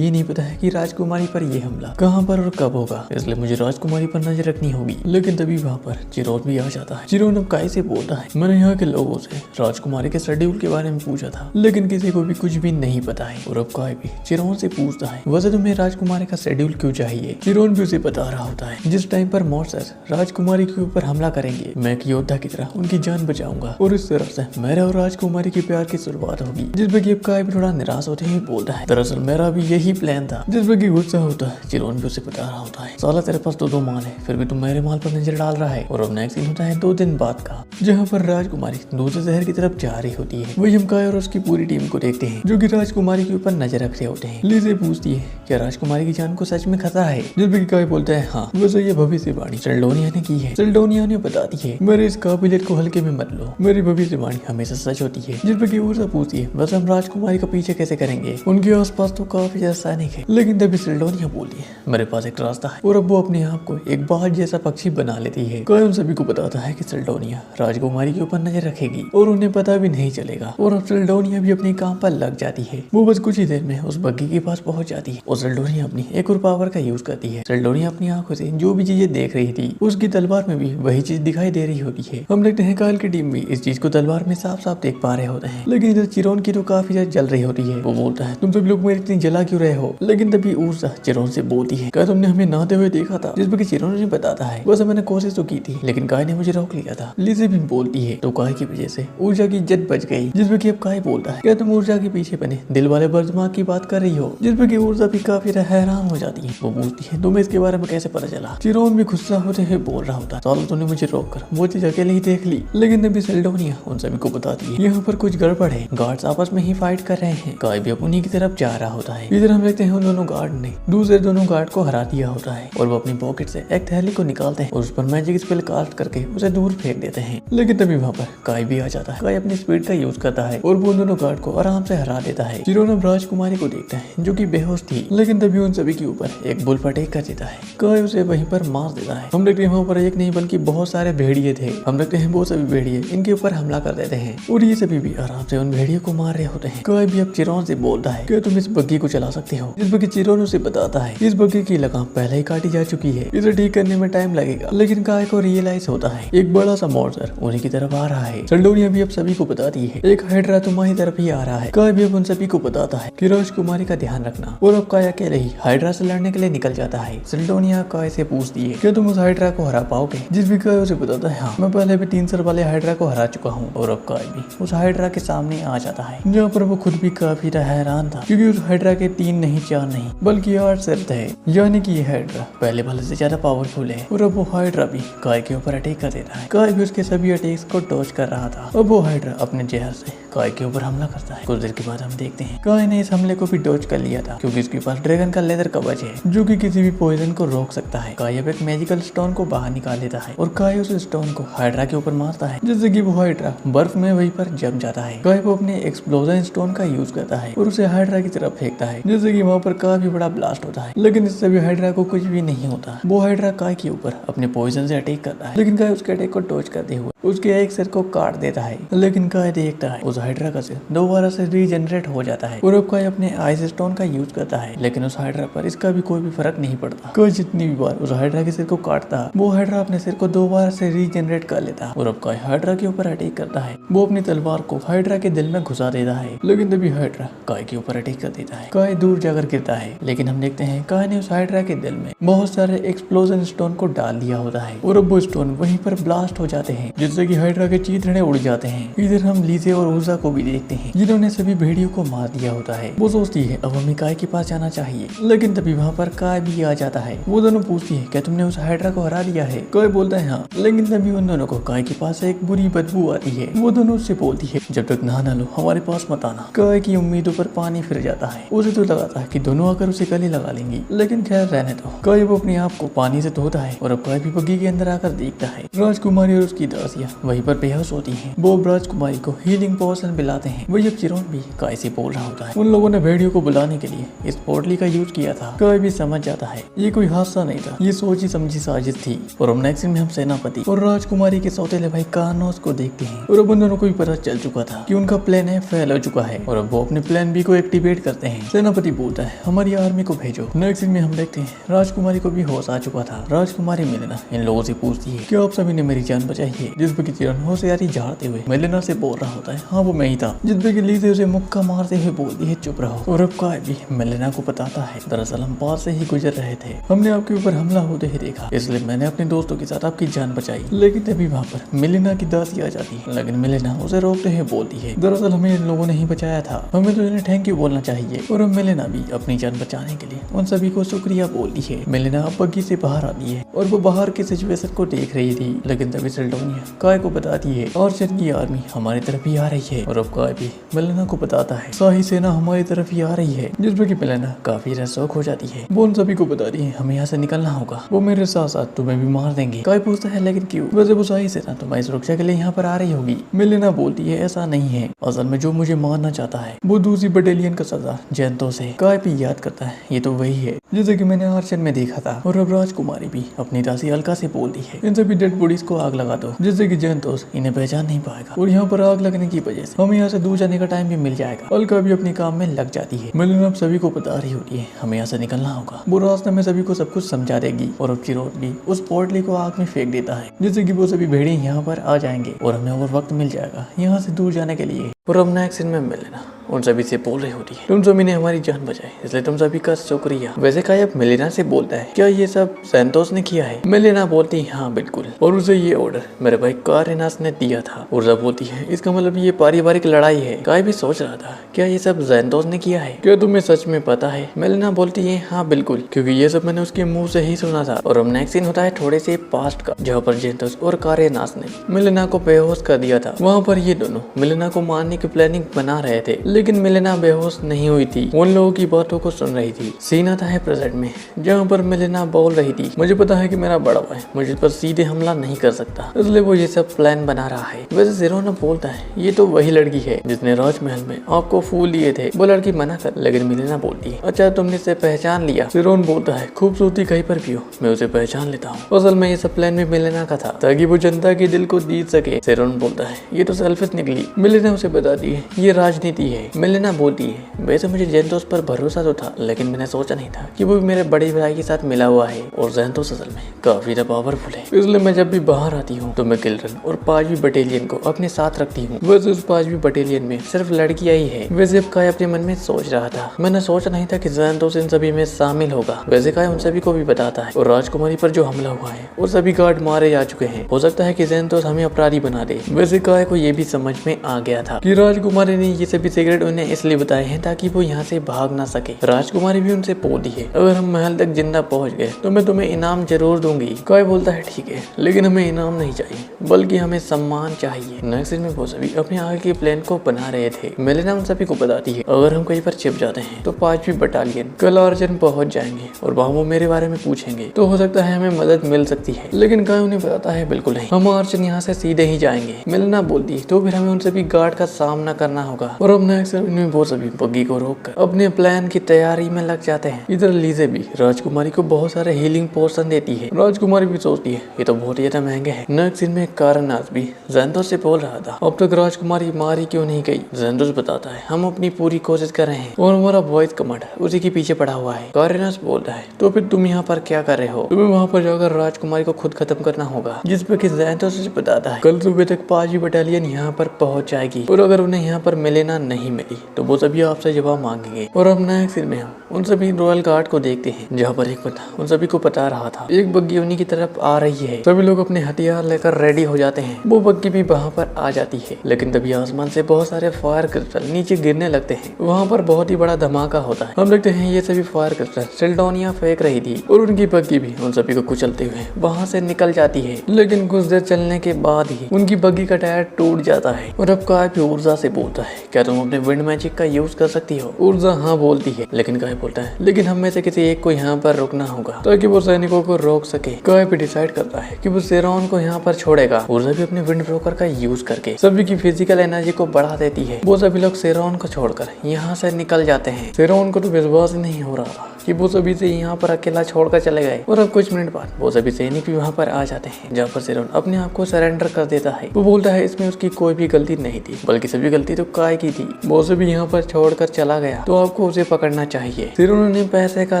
पता है कि राजकुमारी पर यह हमला कहाँ पर और कब होगा, इसलिए मुझे राजकुमारी पर नजर रखनी होगी। लेकिन तभी वहाँ पर चिरोन भी आ जाता है। चिरोन अब काय से बोलता है, मैंने यहाँ के लोगों से राजकुमारी के शेड्यूल के बारे में पूछा था, लेकिन किसी को भी कुछ भी नहीं पता है। और अब काय भी चिरोन से पूछता है, वैसे तुम्हें राजकुमारी का शेड्यूल क्यों चाहिए। चिरोन भी उसे बता रहा होता है, जिस टाइम पर मॉन्स्टर्स राजकुमारी के ऊपर हमला करेंगे मैं एक योद्धा की तरह उनकी जान बचाऊंगा, और इस तरह से मेरा और राजकुमारी के प्यार की शुरुआत होगी। जिस पर अब काय भी थोड़ा निराश होते हुए बोलता है, दरअसल मेरा भी यही प्लान था। जिस पर गुस्सा होता है, चिरोन भी उसे बता रहा होता है, साला तेरे पास तो 2 माल है, फिर भी तुम मेरे माल पर नजर डाल रहा है। और अब नेक्स्ट सीन होता है 2 दिन बाद का, जहाँ पर राजकुमारी दूसरे शहर की तरफ जा रही होती है। वही हम काय और उसकी पूरी टीम को देखते हैं, जो कि राजकुमारी के ऊपर नजर रख रहे होते हैं। लीजे पूछती है, क्या राजकुमारी की जान को सच में खतरा है। जिस पर काय बोलता है, हाँ वैसे ये भविष्यवाणी सिल्डोनिया ने की है। सिल्डोनिया ने बताती है, मेरे इस काबिलियत को हल्के में मत लो, मेरी भविष्यवाणी हमेशा सच होती है। जिस पर ऊर्जा पूछती है, वैसे हम राजकुमारी का पीछे कैसे करेंगे, उनके आसपास तो काफी ज्यादा सैनिक है। लेकिन तभी सिल्डोनिया बोलती है, मेरे पास एक रास्ता है। और अब वो अपने आप को एक बाज जैसा पक्षी बना लेती है। काय उन सभी को बताता है कि सिल्डोनिया राजकुमारी के ऊपर नजर रखेगी और उन्हें पता भी नहीं चलेगा। और अब सिल्डोनिया भी अपने काम पर लग जाती है। वो बस कुछ ही देर में उस बग्गी के पास पहुंच जाती है और सिल्डोनिया अपनी एक और पावर का यूज करती है। सिल्डोनिया अपनी आंखों से जो भी चीजें देख रही थी उसकी तलवार में भी वही चीज दिखाई दे रही होती है। हम देखते हैं कायल की टीम भी इस चीज को तलवार में साफ साफ देख पा रहे होते हैं, लेकिन इधर चिरोन की तो काफी ज्यादा जल रही होती है। वो बोलता है, तुम सभी लोग मेरी इतनी जला क्यों रहे हो। लेकिन तभी ऊर्जा चिरोन से बोलती है, क्या तुमने हमें नहाते हुए देखा था। जिस पर चिरोन ने बताता है, वैसे मैंने कोशिश तो की थी लेकिन काय ने मुझे रोक लिया था। लीजे भी बोलती है, तो काय की वजह से ऊर्जा की इज्जत बच गई। जिस पर अब काय बोलता है, क्या तुम ऊर्जा के पीछे बने दिल वाले बर्दमाग की बात कर रही हो। जिस पर ऊर्जा भी काफी हैरान हो जाती है। वो पूछती है, तुम्हें इसके बारे में कैसे पता चला। चिरोन भी गुस्सा होते हुए बोल रहा होता है, सालों तूने मुझे रोक कर वो चीज अकेले ही देख ली। लेकिन तभी सिल्डोनिया उन सभी को बताती है, यहाँ पर कुछ गड़बड़ है, गार्ड्स आपस में ही फाइट कर रहे हैं। काय भी उन्हीं की तरफ जा रहा होता है। इधर हम देखते हैं उन दोनों गार्ड ने दूसरे दोनों गार्ड को हरा दिया होता है और वो अपनी पॉकेट से एक थैली को निकालते हैं और उस पर मैजिक स्पेल कास्ट करके उसे दूर फेंक देते हैं। लेकिन तभी वहाँ पर काय भी आ जाता है। काय अपनी स्पीड का यूज करता है और वो दोनों गार्ड को आराम से हरा देता है। चिरोन अब राजकुमारी को देखता है जो कि बेहोश थी, लेकिन तभी उन सभी के ऊपर एक बुल अटैक कर देता है। काय उसे वहीं पर मार देता है। हम देखते हैं वहाँ पर एक नहीं बल्कि बहुत सारे भेड़िए थे। हम देखते हैं वो सभी भेड़िए इनके ऊपर हमला कर देते हैं और ये सभी भी आराम से उन भेड़ियों को मार रहे होते हैं। काय भी अब चिरोन से बोलता है कि तुम इस बग्गी को चला सकते हो। इस बग्गी चिरोन उसे बताता है इस बग्गी की लगाम पहले ही काटी जा चुकी है, इसे ठीक करने में टाइम लगेगा। लेकिन काय को रियलाइज होता है एक बड़ा सा मॉन्स्टर उन्हीं की तरफ आ रहा है। सेल्डोनिया भी अब सभी को बताती है एक हाइड्रा तुम्हारी तरफ ही आ रहा है। काय भी अब उन सभी को बताता है कि राजकुमारी का ध्यान रखना और अब काय अकेले ही हाइड्रा से लड़ने के लिए निकल जाता है। सेल्डोनिया काय से पूछती है क्या तुम उस हाइड्रा को हरा पाओगे, जिस भी काय उसे बताता है हाँ मैं पहले भी 3 सर वाले हाइड्रा को हरा चुका हूँ। और अब काय भी उस हाइड्रा के सामने आ जाता है जहाँ पर वो खुद भी काफी हैरान था क्योंकि उस हाइड्रा के 3 नहीं 4 नहीं बल्कि 8 सर थे, यानी कि ये हाइड्रा पहले वाले से ज्यादा पावरफुल है। और अब वो हाइड्रा भी काय के ऊपर अटैक कर देता है। काय भी उसके सभी अटैक्स को डॉज कर रहा था। अब वो हाइड्रा अपने जहर से काय के ऊपर हमला करता है। कुछ देर के बाद हम देखते हैं काय ने इस हमले को भी डॉज कर लिया था क्योंकि इसके पास ड्रैगन का लेदर कवच है जो कि किसी भी पॉइजन को रोक सकता है। काय अब एक मैजिकल स्टोन को बाहर निकाल लेता है और काय उस स्टोन को हाइड्रा के ऊपर मारता है जिससे कि वो हाइड्रा बर्फ में वहीं पर जम जाता है। काय वो अपने एक्सप्लोजन स्टोन का यूज करता है और उसे हाइड्रा की तरफ फेंकता है जिससे कि वहाँ पर काफी बड़ा ब्लास्ट होता है। लेकिन इससे भी हाइड्रा को कुछ भी नहीं होता। वो हाइड्रा काय के ऊपर अपने पॉइजन से अटैक करता है लेकिन काय उसके अटैक को डॉज करते हुए उसके एक सिर को काट देता है। लेकिन काय देखता है उस हाइड्रा का सिर दोबारा से रीजनरेट हो जाता है और अब काय अपने आइस स्टोन का यूज करता है लेकिन उस हाइड्रा पर इसका भी कोई भी फर्क नहीं पड़ता। काय जितनी भी बार उस हाइड्रा के सिर को काटता वो हाइड्रा अपने सिर को दोबारा से रीजनरेट कर लेता और अब काय हाइड्रा के ऊपर अटैक करता है। वो अपनी तलवार को हाइड्रा के दिल में घुसा देता है लेकिन तभी हाइड्रा काय के ऊपर अटैक कर देता है। काय दूर जाकर गिरता है लेकिन हम देखते हैं काय ने उस हाइड्रा के दिल में बहुत सारे एक्सप्लोजन स्टोन को डाल दिया होता है और अब वो स्टोन वहीं पर ब्लास्ट हो जाते हैं जिससे कि हाइड्रा के चीथड़े उड़ जाते हैं। इधर हम लीजे और ऊर्जा को भी देखते हैं जिन्होंने सभी भेड़ियों को मार दिया होता है। वो सोचती है अब हमें काय के पास जाना चाहिए लेकिन तभी वहाँ पर काय भी आ जाता है। वो दोनों पूछती है क्या तुमने उस हाइड्रा को हरा दिया है। काय बोलता है हाँ लेकिन तभी उन दोनों को काय के पास एक बुरी बदबू आती है। वो दोनों उससे बोलती है जब तक नहा ना लो हमारे पास मत आना। काय की उम्मीदों पर पानी फिर जाता है। उसे तो लगाता है कि दोनों आकर उसे गले लगा लेंगी लेकिन खैर रहने दो। काय वो अपने आप को पानी से धोता है और अब काय भी बग्गी के अंदर आकर देखता है राजकुमारी और उसकी दासियां वहीं पर बेहोश होती हैं। वो राजकुमारी को हीलिंग पोशन पिलाते हैं। वही अब चिरोन भी काय से बोल रहा होता है उन लोगों ने भेड़ियों को बुलाने के लिए इस पोटली का यूज किया था। काय भी समझ जाता है ये कोई हादसा नहीं था, ये सोची समझी साजिश थी। और अब नेक्स्ट में हम सेनापति और राजकुमारी के सौतेले भाई कार्नोस को देखते हैं और अब उन दोनों को भी पता चल चुका था कि उनका प्लान है फेल हो चुका है और अब वो अपने प्लान बी को एक्टिवेट करते हैं। सेनापति बोलता है हमारी आर्मी को भेजो। नेक्स्ट में हम देखते हैं राजकुमारी को भी होश आ चुका था। राजकुमारी मेलेना इन लोगों से पूछती है कि आप सभी ने मेरी जान बचाई है। जिस पे चिरोन होशियारी झाड़ते हुए मेलेना से बोल रहा होता है हाँ वो मैं ही था। जिस पे लीजे उसे मुक्का मारते हुए बोलती है चुप रहो। और अब काय भी मेलेना को बताता है दरअसल हम पास से ही गुजर रहे थे, हमने आपके ऊपर हमला होते ही देखा इसलिए मैंने अपने दोस्तों के साथ आपकी जान बचाई। लेकिन तभी वहाँ पर मेलेना की दासी आ जाती है लेकिन मेलेना उसे रोकते हुए बोलती है दरअसल हमें इन लोगों ने ही बचाया था, हमें तो इन्हें थैंक यू बोलना चाहिए। और अब मेलेना भी अपनी जान बचाने के लिए उन सभी को शुक्रिया बोलती है। मेलेना अब बग्गी से बाहर आती है और वो बाहर की सिचुएशन को देख रही थी लेकिन तभी सेल्डोनिया काय को बताती है आर्चर की आर्मी हमारी तरफ ही आ रही है। और अब काय भी मेलेना को बताता है शाही सेना हमारी तरफ ही आ रही है जिस पर कि मेलेना काफी रसोक हो जाती है। वो उन सभी को बताती है हमें यहाँ से निकलना होगा, वो मेरे साथ साथ तुम्हें भी मार देंगे। काय पूछता है लेकिन क्यों, वैसे वो शाही सेना तुम्हारी सुरक्षा के लिए यहाँ पर आ रही होगी। मेलेना बोलती है ऐसा नहीं है, असल में जो मुझे मारना चाहता है वो दूसरी बटालियन का सरदार जैंतोस है। काय भी याद करता है ये तो वही है जैसे कि मैंने आर्चर में देखा था। और अब राजकुमारी भी अपनी दासी अलका से बोलती है इन सभी डेड बॉडीज को आग लगा दो जिससे कि जैंतोस इन्हें पहचान नहीं पाएगा और यहाँ पर आग लगने की वजह से हमें यहाँ से दूर जाने का टाइम भी मिल जाएगा। अलका भी अपने काम में लग जाती है। मेलेना अब सभी को बता रही होती है हमें यहाँ से निकलना होगा। वो रास्ते में सभी को सब कुछ समझा देगी और अब चिरोन भी उस पोटली को आग में फेंक देता है जिससे कि वो सभी भेड़िए यहाँ पर आ जाएंगे और हमें और वक्त मिल जाएगा यहाँ से दूर जाने के लिए। और अब नेक्स्ट सीन में मेलेना उन सभी से बोल रही होती है तुम सभी ने हमारी जान बचाई इसलिए तुम सभी का शुक्रिया। वैसे काय अब मेलेना से बोलता है क्या ये सब जैंतोस ने किया है। मेलेना बोलती है हाँ बिल्कुल और उसे ये ऑर्डर मेरे भाई कारेनास ने दिया था। उर्जा बोलती है इसका मतलब ये पारिवारिक लड़ाई है। काय भी सोच रहा था क्या ये सब जैंतोस ने किया है, क्या तुम्हें सच में पता है। मेलेना बोलती है हाँ बिल्कुल क्योंकि ये सब मैंने उसके मुंह से ही सुना था। और अब नेक्स्ट सीन होता है थोड़े से पास्ट का जहाँ पर जैंतोस और कारेनास ने मेलेना को बेहोश कर दिया था। वहाँ पर ये दोनों मेलेना को मारने जाने की प्लानिंग बना रहे थे, लेकिन मिलेना बेहोश नहीं हुई थी, उन लोगों की बातों को सुन रही थी। सीन आता है प्रेजेंट में, जहाँ पर मिलेना बोल रही थी, मुझे पता है कि मेरा बड़ा भाई मुझे पर सीधे हमला नहीं कर सकता, इसलिए वो ये सब प्लान बना रहा है। वैसे ज़ेरोना बोलता है ये तो वही लड़की है जिसने राजमहल में आपको फूल लिए थे। वो लड़की मना कर, लेकिन मिलेना बोलती है अच्छा तुमने इसे पहचान लिया। ज़ेरोन बोलता है खूबसूरती कहीं पर भी हो मैं उसे पहचान लेता हूँ। असल में ये सब प्लान भी मिलेना का था ताकि वो जनता के दिल को जीत सके। ज़ेरोन बोलता है ये तो सेल्फिश निकली। मिलेना उसे बताती है ये राजनीति है। मिलेना बोलती है वैसे मुझे ज़ेनथोस पर भरोसा तो था, लेकिन मैंने सोचा नहीं था कि वो मेरे बड़े भाई के साथ मिला हुआ है और ज़ेनथोस असल में काफी पावरफुल है, इसलिए मैं जब भी बाहर आती हूँ तो मैं किल्रन और 5वीं बटालियन को अपने साथ रखती हूँ। वैसे उस 5वीं बटालियन में सिर्फ लड़कियां ही है। वैसे अब काय अपने मन में सोच रहा था, मैंने सोचा नहीं था कि ज़ेनथोस इन सभी में शामिल होगा। वैसे काय उन सभी को भी बताता है और राजकुमारी पर जो हमला हुआ है और सभी गार्ड मारे जा चुके हैं। हो सकता है कि ज़ेनथोस हमें अपराधी बना दे। वैसे काय को ये भी समझ में आ गया था कि राजकुमारी ने ये सभी सीक्रेट उन्हें इसलिए बताए हैं ताकि वो यहाँ से भाग ना सके। राजकुमारी भी उनसे बोलती है अगर हम महल तक जिंदा पहुँच गए तो मैं तुम्हें इनाम जरूर दूंगी। काय बोलता है ठीक है, लेकिन हमें इनाम नहीं चाहिए बल्कि हमें सम्मान चाहिए। नेक्स्ट सीन में वो सभी अपने आगे के प्लान को बना रहे थे। मेलेना उन सभी को बताती है अगर हम कहीं पर छिप जाते हैं तो 5वीं बटालियन कल अर्जन पहुंच जाएंगे और वहाँ वो मेरे बारे में पूछेंगे तो हो सकता है हमें मदद मिल सकती है। लेकिन काय उन्हें बताता है बिल्कुल नहीं, हम अर्जन यहाँ से सीधे ही जाएंगे। मेलेना बोलती है तो फिर हमें उन सभी गार्ड का सामना करना होगा। और अब नेक्स्ट सीन में वो सभी बग्गी को रोक कर अपने प्लान की तैयारी में लग जाते हैं। इधर लीजे भी राजकुमारी को बहुत सारे हीलिंग पोशन देती है। राजकुमारी भी सोचती है ये तो बहुत ज्यादा महंगे हैं। नेक्स्ट सीन में कारनास भी ज़ेनथोस से बोल रहा था अब तक राजकुमारी मारी क्यों नहीं गई। ज़ेनथोस बताता है हम अपनी पूरी कोशिश कर रहे हैं और हमारा वॉइस कमांड उसी के पीछे पड़ा हुआ है। कारनास बोलता है तो फिर तुम यहाँ पर क्या कर रहे हो, तुम्हें वहाँ पर जाकर राजकुमारी को खुद खत्म करना होगा। जिस पे कि ज़ेनथोस से बताता है कल सुबह तक 5वीं बटालियन यहाँ पर पहुंच जाएगी और अगर उन्हें यहाँ पर मिलेना नहीं मिली तो वो सभी आपसे जवाब मांगेंगे। और अब नेक्स्ट सीन में हम उन सभी रॉयल गार्ड को देखते हैं जहाँ पर एक बंदा उन सभी को बता रहा था एक बग्गी उन्हीं की तरफ आ रही है। सभी लोग अपने हथियार लेकर रेडी हो जाते हैं। वो बग्गी भी वहाँ पर आ जाती है, लेकिन तभी आसमान से बहुत सारे फायर क्रिस्टल नीचे गिरने लगते हैं। वहाँ पर बहुत ही बड़ा धमाका होता है। हम देखते हैं ये सभी फायर क्रिस्टल सिल्डोनिया फेंक रही थी और उनकी बग्गी भी उन सभी को कुचलते हुए वहाँ से निकल जाती है। लेकिन कुछ देर चलने के बाद ही उनकी बग्गी का टायर टूट जाता है। और अब काय भी ऊर्जा से बोलता है क्या तुम अपने विंड मैजिक का यूज कर सकती हो। ऊर्जा हाँ बोलती है, लेकिन काय बोलता है लेकिन हम में से किसी एक को यहाँ पर रुकना होगा ताकि वो सैनिकों को रोक सके। काय भी डिसाइड करता है कि वो ज़ेरोन को यहाँ पर छोड़ेगा। ऊर्जा भी अपने विंड ब्रोकर का यूज करके सभी की फिजिकल एनर्जी को बढ़ा देती है। वो सभी लोग ज़ेरोन को छोड़कर यहाँ से निकल जाते हैं। ज़ेरोन को तो विश्वास ही नहीं हो रहा था कि वो सभी से यहाँ पर अकेला छोड़कर चले गए। और अब कुछ मिनट बाद वो सभी सैनिक भी वहाँ पर आ जाते हैं, जहाँ पर ज़ेरोन अपने आप को सरेंडर कर देता है। वो बोलता है इसमें उसकी कोई भी गलती नहीं थी, बल्कि सभी गलती तो काय की थी। वो सभी यहाँ पर छोड़कर चला गया तो आपको उसे पकड़ना चाहिए। ज़ेरोन उन्हें पैसे का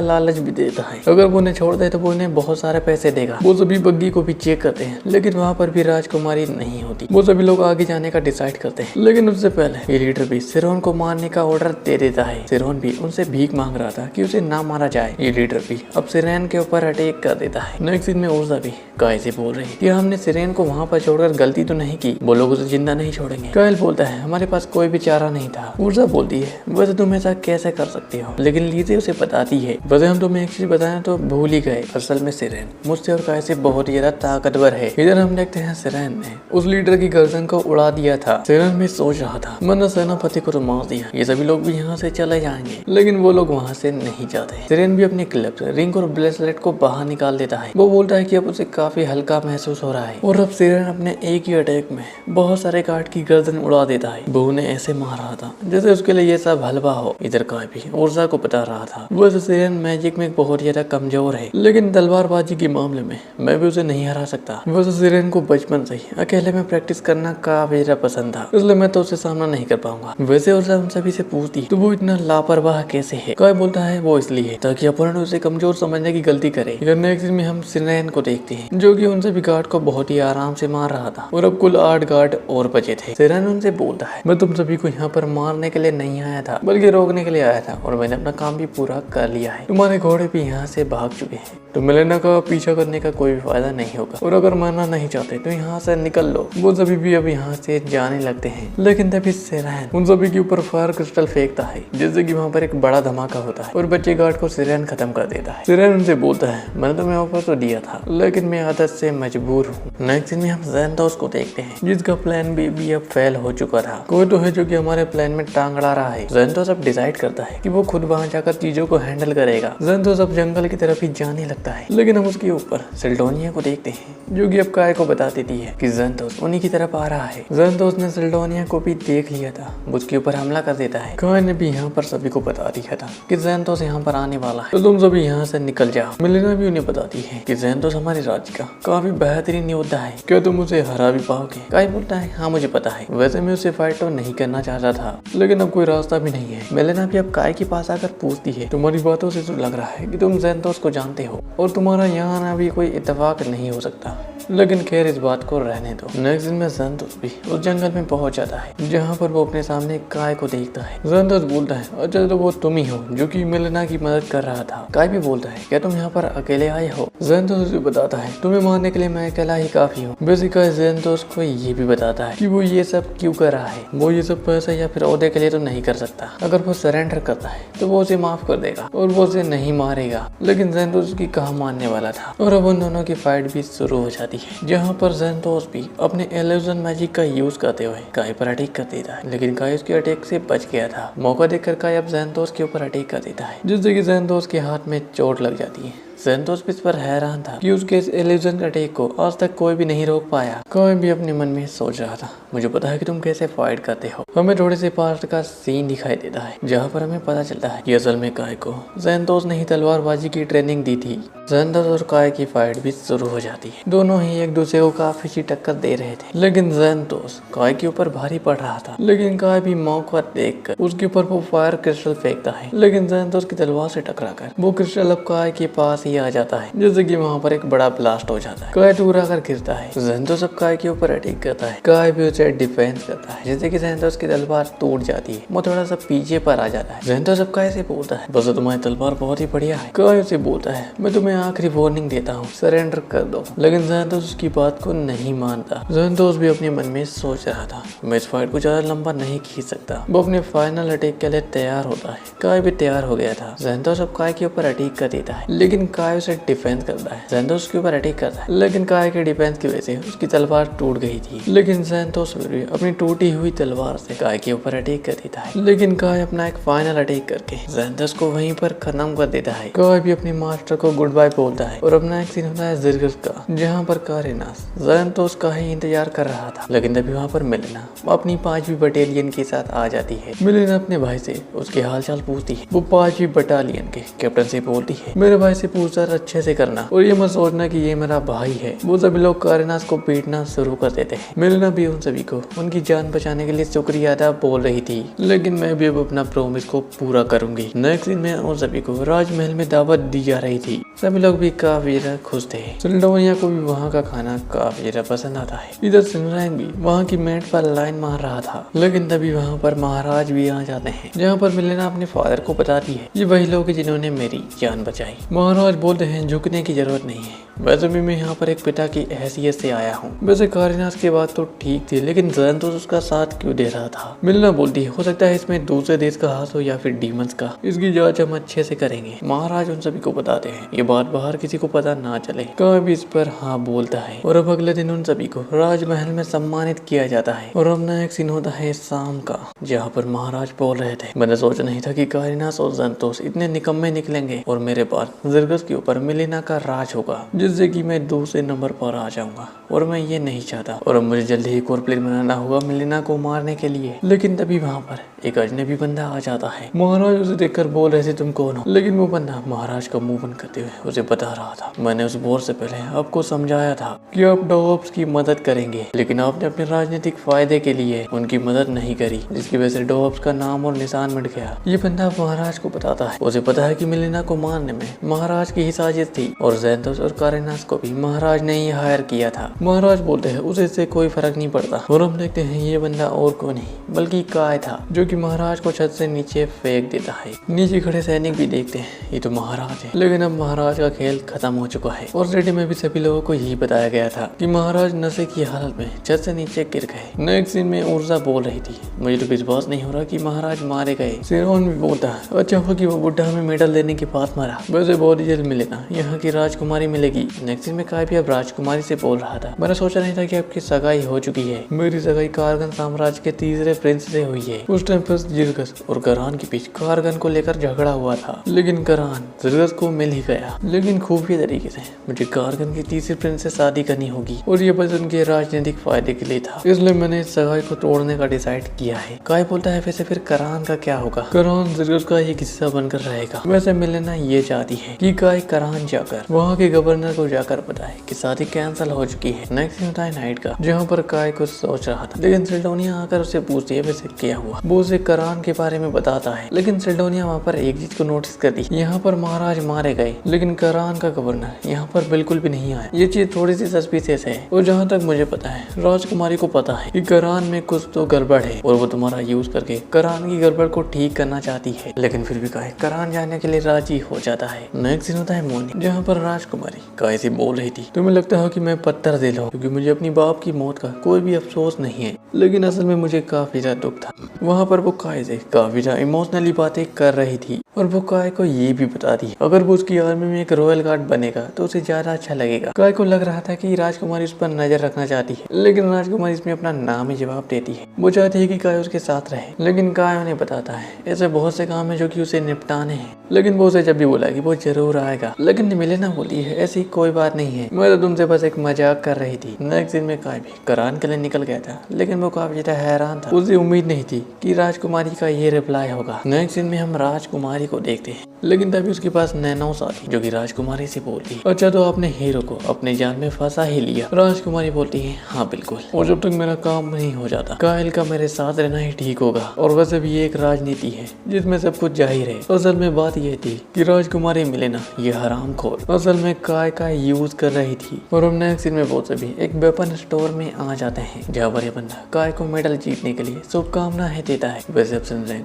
लालच भी देता है, अगर वो उन्हें छोड़ दे तो वो उन्हें बहुत सारे पैसे देगा। वो सभी बग्गी को भी चेक करते हैं, लेकिन वहाँ पर भी राजकुमारी नहीं होती। वो सभी लोग आगे जाने का डिसाइड करते हैं, लेकिन उससे पहले ये लीडर भी ज़ेरोन को मारने का ऑर्डर दे देता है। ज़ेरोन भी उनसे भीख मांग रहा था कि उसे ना मारा जाए। ये लीडर भी अब सिरेन के ऊपर अटैक कर देता है। नेक्स्ट सीन में ऊर्जा भी काय से बोल रही कि हमने सिरेन को वहाँ पर छोड़कर गलती तो नहीं की, वो लोग उसे जिंदा नहीं छोड़ेंगे। कायल बोलता है हमारे पास कोई भी चारा नहीं था। ऊर्जा बोलती है वैसे तुम ऐसा कैसे कर सकते हो, लेकिन लीजे उसे बताती है वैसे हम तुम्हें एक चीज बताएं तो भूल ही गए, असल में सिरेन मुझसे और काय से बहुत ज्यादा ताकतवर है। इधर हम देखते हैं सिरेन ने उस लीडर की गर्दन को उड़ा दिया था। सिरेन भी सोच रहा था मैंने सेनापति को तो मार दिया, ये सभी लोग भी यहाँ से चले जाएंगे, लेकिन वो लोग वहाँ से नहीं जाते। सिरेन भी अपने क्लब से रिंग और ब्रेसलेट को बाहर निकाल देता है। वो बोलता है कि अब उसे काफी हल्का महसूस हो रहा है और अब सिरेन अपने एक ही अटैक में बहुत सारे गार्ड की गर्दन उड़ा देता है। वो उन्हें ऐसे मार रहा था जैसे उसके लिए ये सब हलवा हो। इधर काय भी ऊर्जा को बता रहा था वैसे सिरेन मैजिक में बहुत ज्यादा कमजोर है, लेकिन तलवारबाजी के मामले में मैं भी उसे नहीं हरा सकता। वैसे सिरेन को बचपन से ही अकेले में प्रैक्टिस करना काफी ज्यादा पसंद था, इसलिए मैं तो उसे सामना नहीं कर पाऊंगा। वैसे ऊर्जा उन सभी से पूछती तो वो इतना लापरवाह कैसे है। काय बोलता है वो इसलिए ताकि अपोनेंट उसे कमजोर समझने की गलती करे। इधर नेक्स्ट में हम सिरेन को देखते हैं जो कि उन सभी गार्ड को बहुत ही आराम से मार रहा था और अब कुल 8 गार्ड और बचे थे। सिरेन उनसे बोलता है मैं तुम सभी को यहाँ पर मारने के लिए नहीं आया था, बल्कि रोकने के लिए आया था और मैंने अपना काम भी पूरा कर लिया है। तुम्हारे घोड़े भी यहाँ से भाग चुके हैं, तो मिलेना का पीछा करने का कोई फायदा नहीं होगा और अगर मारना नहीं चाहते तो यहाँ से निकल लो। वो सभी भी अब यहाँ से जाने लगते हैं, लेकिन तभी सिरेन उन सभी के ऊपर फायर क्रिस्टल फेंकता है जिससे कि वहाँ पर एक बड़ा धमाका होता है और बच्चे गार्ड फाइट को सिरेन खत्म कर देता है। सिरेन उनसे बोलता है मैंने तुम्हें ऑफर तो दिया था लेकिन मैं आदत से मजबूर हूँ। नेक्स्ट सीन में हम ज़ैनथोस को देखते हैं जिसका प्लान भी अब फेल हो चुका था। कोई तो है जो कि हमारे प्लान में टांग अड़ा रहा है। ज़ैनथोस अब डिसाइड करता है कि वो खुद वहाँ जाकर चीजों को हैंडल करेगा। ज़ैनथोस अब जंगल की तरफ ही जाने लगता है लेकिन हम उसके ऊपर सिल्डोनिया को देखते हैं जो कि अब काय को बता देती है कि ज़ैनथोस उन्हीं की तरफ आ रहा है। ज़ैनथोस ने सिल्डोनिया को भी देख लिया था, उसके ऊपर हमला कर देता है। काय ने भी यहाँ पर सभी को बता दिया था कि ज़ैनथोस यहाँ पर आने वाला है तो तुम सभी यहाँ से निकल जाओ। मिलेना भी उन्हें बताती है कि ज़ैनथोस हमारे राज्य का काफी बेहतरीन योद्धा है, क्या तुम उसे हरा भी पाओगे? काय बोलता है हाँ मुझे पता है, वैसे मैं उसे फाइट तो नहीं करना चाहता था लेकिन अब कोई रास्ता भी नहीं है। मिलेना भी अब काय के पास आकर पूछती है तुम्हारी बातों से तो लग रहा है कि तुम ज़ैनथोस को जानते हो और तुम्हारा यहाँ आना भी कोई इत्तेफाक नहीं हो सकता, लेकिन खैर इस बात को रहने दो। नेक्स्ट दिन में ज़ैनथोस भी उस जंगल में पहुंच जाता है जहाँ पर वो अपने सामने काय को देखता है। ज़ैनथोस बोलता है अच्छा तो वो तुम ही हो जो कि मिलेना की मदद कर रहा था। काय भी बोलता है क्या तुम यहाँ पर अकेले आए हो? ज़ैनथोस उसे बताता है तुम्हें मारने के लिए मैं अकेला ही काफी हूँ। बेसिकली ज़ैनथोस को ये भी बताता है कि वो ये सब क्यों कर रहा है। वो ये सब पैसा या फिर ओहदे के लिए तो नहीं कर सकता, अगर वो सरेंडर करता है तो वो उसे माफ कर देगा और वो उसे नहीं मारेगा। लेकिन ज़ैनथोस की कहा मानने वाला था और अब उन दोनों की फाइट भी शुरू हो जाती है जहाँ पर ज़ैनथोस भी अपने इल्यूजन मैजिक का यूज करते हुए काय पर अटैक कर देता है लेकिन काय उसके अटैक से बच गया था। मौका देखकर काय अब ज़ैनथोस के ऊपर अटैक कर देता है जिससे कि ज़ैनथोस के हाथ में चोट लग जाती है। ज़ैनथोस भी इस पर हैरान था कि उसके इस इल्यूजन अटैक को आज तक कोई भी नहीं रोक पाया। काय भी अपने मन में सोच रहा था मुझे पता है कि तुम कैसे फाइट करते हो। हमें थोड़े से पास्ट का सीन दिखाई देता है जहाँ पर हमें पता चलता है कि असल में काय को ज़ैनथोस ने ही तलवारबाजी की ट्रेनिंग दी थी। ज़ैनथोस और काय की फाइट भी शुरू हो जाती है। दोनों ही एक दूसरे को काफी अच्छी टक्कर दे रहे थे लेकिन ज़ैनथोस काय के ऊपर भारी पड़ रहा था। लेकिन काय भी मौका देखकर उसके ऊपर वो फायर क्रिस्टल फेंकता है लेकिन ज़ैनथोस की तलवार से टकराकर वो क्रिस्टल अब काय के पास ही आ जाता है जैसे कि वहाँ पर एक बड़ा ब्लास्ट हो जाता है। काय टूरा कर गिरता है। ज़ैनथोस अब काय के ऊपर अटैक करता है। काय भी उसे डिफेंस करता है जैसे कि ज़ैनथोस की तलवार टूट जाती है, वो थोड़ा सा पीछे पर आ जाता है। ज़ैनथोस अब काय से बोलता है बस तुम्हारी तलवार बहुत ही बढ़िया है। काय उसे बोलता है मैं तुम्हें आखिरी वार्निंग देता हूँ सरेंडर कर दो, लेकिन ज़ैनथोस उसकी बात को नहीं मानता। ज़ैनथोस भी अपने मन में सोच रहा था मैं इस फाइट को ज्यादा लंबा नहीं खींच सकता। वो अपने फाइनल अटैक के लिए तैयार होता है। काय भी तैयार हो गया था। ज़ैनथोस अब काय के ऊपर अटैक कर देता है लेकिन काय उसे डिफेंस करता है। ज़ैनथोस के ऊपर अटैक करता है लेकिन काय के डिफेंस की वजह से उसकी तलवार टूट गई थी। लेकिन ज़ैनथोस भी अपनी टूटी हुई तलवार से काय के ऊपर अटैक कर देता है लेकिन काय अपना एक फाइनल अटैक करके ज़ैनथोस को वहीं पर खत्म कर देता है। काय भी अपने मास्टर को गुड बाय बोलता है और अपना एक सीन होता है ज़िरगस का जहाँ पर कारेनास ज़ैनथोस का ही इंतजार कर रहा था। लेकिन तभी वहाँ पर मिलेना अपनी 5वीं बटालियन के साथ आ जाती है। मिलेना अपने भाई से उसके हालचाल पूछती है। वो 5वीं बटालियन के कैप्टन से बोलती है मेरे भाई से पूछताछ अच्छे से करना और ये मत सोचना कि ये मेरा भाई है। वो सभी लोग कारेनास को पीटना शुरू कर देते हैं। मिलेना भी उन सभी को उनकी जान बचाने के लिए शुक्रिया अदा बोल रही थी लेकिन मैं भी अब अपना प्रॉमिस को पूरा करूंगी। नेक्स्ट दिन में उन सभी को राजमहल में दावत दी जा रही थी। सभी लोग भी काफी खुश थे। सिल्डोनिया को भी वहाँ का खाना काफी पसंद आता है। इधर सिमरन भी वहाँ की मेट पर लाइन मार रहा था लेकिन तभी वहाँ पर महाराज भी आ जाते हैं जहाँ पर मिलेना अपने फादर को बताती है ये वही लोग हैं जिन्होंने मेरी जान बचाई। महाराज बोलते हैं झुकने की जरूरत नहीं है, वैसे भी मैं यहाँ पर एक पिता की हैसियत से आया हूँ। वैसे कारेनास की बात तो ठीक थी लेकिन ज़ैनथोस उसका साथ क्यों दे रहा था? मिलेना बोलती है हो सकता है इसमें दूसरे देश का हाथ हो या फिर डीमंस का, इसकी जांच हम अच्छे से करेंगे। महाराज उन सभी को बताते हैं ये बात बाहर किसी को पता ना चले। काय भी इस पर हाँ बोलता है और अब अगले दिन उन सभी को राजमहल में सम्मानित किया जाता है। और अब नया एक सीन होता है शाम का जहाँ पर महाराज बोल रहे थे मैंने सोचा नहीं था कि कारेनास और ज़ैनथोस इतने निकम्मे निकलेंगे और मेरे पास ज़िरगस के ऊपर मिलेना का राज होगा जिससे कि मैं दूसरे नंबर पर आ जाऊंगा और मैं ये नहीं चाहता। और अब मुझे जल्दी ही एक और प्लेन बनाना होगा मिलेना को मारने के लिए। लेकिन तभी वहाँ पर एक अजनबी बंदा आ जाता है। महाराज उसे देखकर बोल रहे थे तुम कौन हो, लेकिन वो बंदा महाराज का मुंह बंद करते हुए उसे बता रहा था मैंने उस वॉर से पहले आपको समझाया था कि आप डॉब्स की मदद करेंगे लेकिन आपने अपने राजनीतिक फायदे के लिए उनकी मदद नहीं करी जिसकी वजह से डॉब्स का नाम और निशान मिट गया। ये बंदा महाराज को बताता है उसे पता है कि मिलेना को मारने में महाराज की ही साजिश थी और ज़ैनथोस और आरेनास को भी महाराज ने ही हायर किया था। महाराज बोलते हैं उसे इससे कोई फर्क नहीं पड़ता और हम देखते हैं ये बंदा और कोई नहीं बल्कि काय था, जो कि महाराज को छत से नीचे फेंक देता है। नीचे खड़े सैनिक भी देखते हैं ये तो महाराज है। लेकिन अब महाराज का खेल खत्म हो चुका है और रेडी में भी सभी लोगों को यही बताया गया था कि महाराज नशे की हालत में छत से नीचे गिर गए। नेक्स्ट सीन में ऊर्जा बोल रही थी, मुझे तो विश्वास नहीं हो रहा कि महाराज मारे गए। शेरवान भी बोलता है अच्छा हुआ कि वो बुढ़ा हमें मेडल देने के बाद मारा, वैसे बहुत ही जल्द मिलेगा यहाँ की राजकुमारी मिलेगी। नेक्स्ट सीन में काय भी अब राजकुमारी से बोल रहा था, मैंने सोचा नहीं था कि आपकी सगाई हो चुकी है। मेरी सगाई कारगन साम्राज्य के तीसरे प्रिंस से हुई है। उस टाइम पर जिरगस और करान के बीच कारगन को लेकर झगड़ा हुआ था, लेकिन करान जिरगस को मिल ही गया। लेकिन खुफिया तरीके से मुझे कारगन की तीसरे प्रिंस से शादी करनी होगी और ये बस उनके राजनीतिक फायदे के लिए था, इसलिए मैंने इस सगाई को तोड़ने का डिसाइड किया है। काय बोलता है वैसे फिर करान का क्या होगा? करान जिरगस का एक हिस्सा बनकर रहेगा। वैसे मिलेना ये चाहती है कि काय करान जाकर वहाँ के गवर्नर को जाकर बताए कि शादी कैंसिल हो चुकी है। नेक्स्ट सीन था नाइट का, जहाँ पर काय कुछ सोच रहा था, लेकिन सिल्डोनिया आकर उसे पूछती है वैसे क्या हुआ। वो उसे करान के बारे में बताता है, लेकिन सिल्डोनिया वहाँ पर एक चीज को नोटिस कर दी, यहाँ पर महाराज मारे गए लेकिन करान का गवर्नर यहाँ पर बिल्कुल भी नहीं आया। ये चीज थोड़ी सी सस्पिशियस है और जहाँ तक मुझे पता है राजकुमारी को पता है कि करान में कुछ तो गड़बड़ है और वो तुम्हारा यूज करके करान की गड़बड़ को ठीक करना चाहती है। लेकिन फिर भी काय करान जाने के लिए राजी हो जाता है। नेक्स्ट सीन होता है मोनी, जहाँ पर राजकुमारी काय से बोल रही थी, तुम्हें लगता है कि मैं पत्थर दिल हूँ क्योंकि मुझे अपनी बाप की मौत का कोई भी अफसोस नहीं है, लेकिन असल में मुझे काफी ज्यादा दुख था। वहाँ पर वो काय से काफी ज्यादा इमोशनली बातें कर रही थी और वो काय को ये भी बता दी अगर वो उसकी आर्मी में एक रॉयल गार्ड बनेगा तो उसे ज्यादा अच्छा लगेगा। काय को लग रहा था कि राजकुमारी उस पर नजर रखना चाहती है, लेकिन राजकुमारी इसमें अपना नाम ही जवाब देती है। वो चाहती है कि काय उसके साथ रहे, लेकिन काय उन्हें बताता है ऐसे बहुत से काम है जो कि उसे निपटाने हैं। लेकिन वो उसे जब भी बोला कि वो जरूर आएगा, लेकिन मिलेना बोली है ऐसी कोई बात नहीं है, मैं तो तुमसे बस एक मजाक कर रही थी। नेक्स्ट दिन में काय भी करान के लिए निकल गया था, लेकिन वो काफी ज्यादा हैरान था, उसे उम्मीद नहीं थी कि राजकुमारी का ये रिप्लाई होगा। नेक्स्ट दिन में हम राजकुमारी को देखते हैं, लेकिन तभी उसके पास नैनोस आती जो कि राजकुमारी से बोलती है अच्छा तो आपने हीरो को अपने जाल में फंसा ही लिया। राजकुमारी बोलती है हाँ बिल्कुल, और जब तक मेरा काम नहीं हो जाता कायल का मेरे साथ रहना ही ठीक होगा। और वैसे भी ये एक राजनीति है जिसमें सब कुछ जाहिर है। असल में बात ये थी कि राजकुमारी मिले ना ये हरामखोर असल में काय का यूज कर रही थी। और हम नेक्स्ट सीन में वो सभी एक वेपन स्टोर में आ जाते हैं, जहाँ पर ये बंदा काय को मेडल जीतने के लिए शुभकामनाएं देता है। वैसे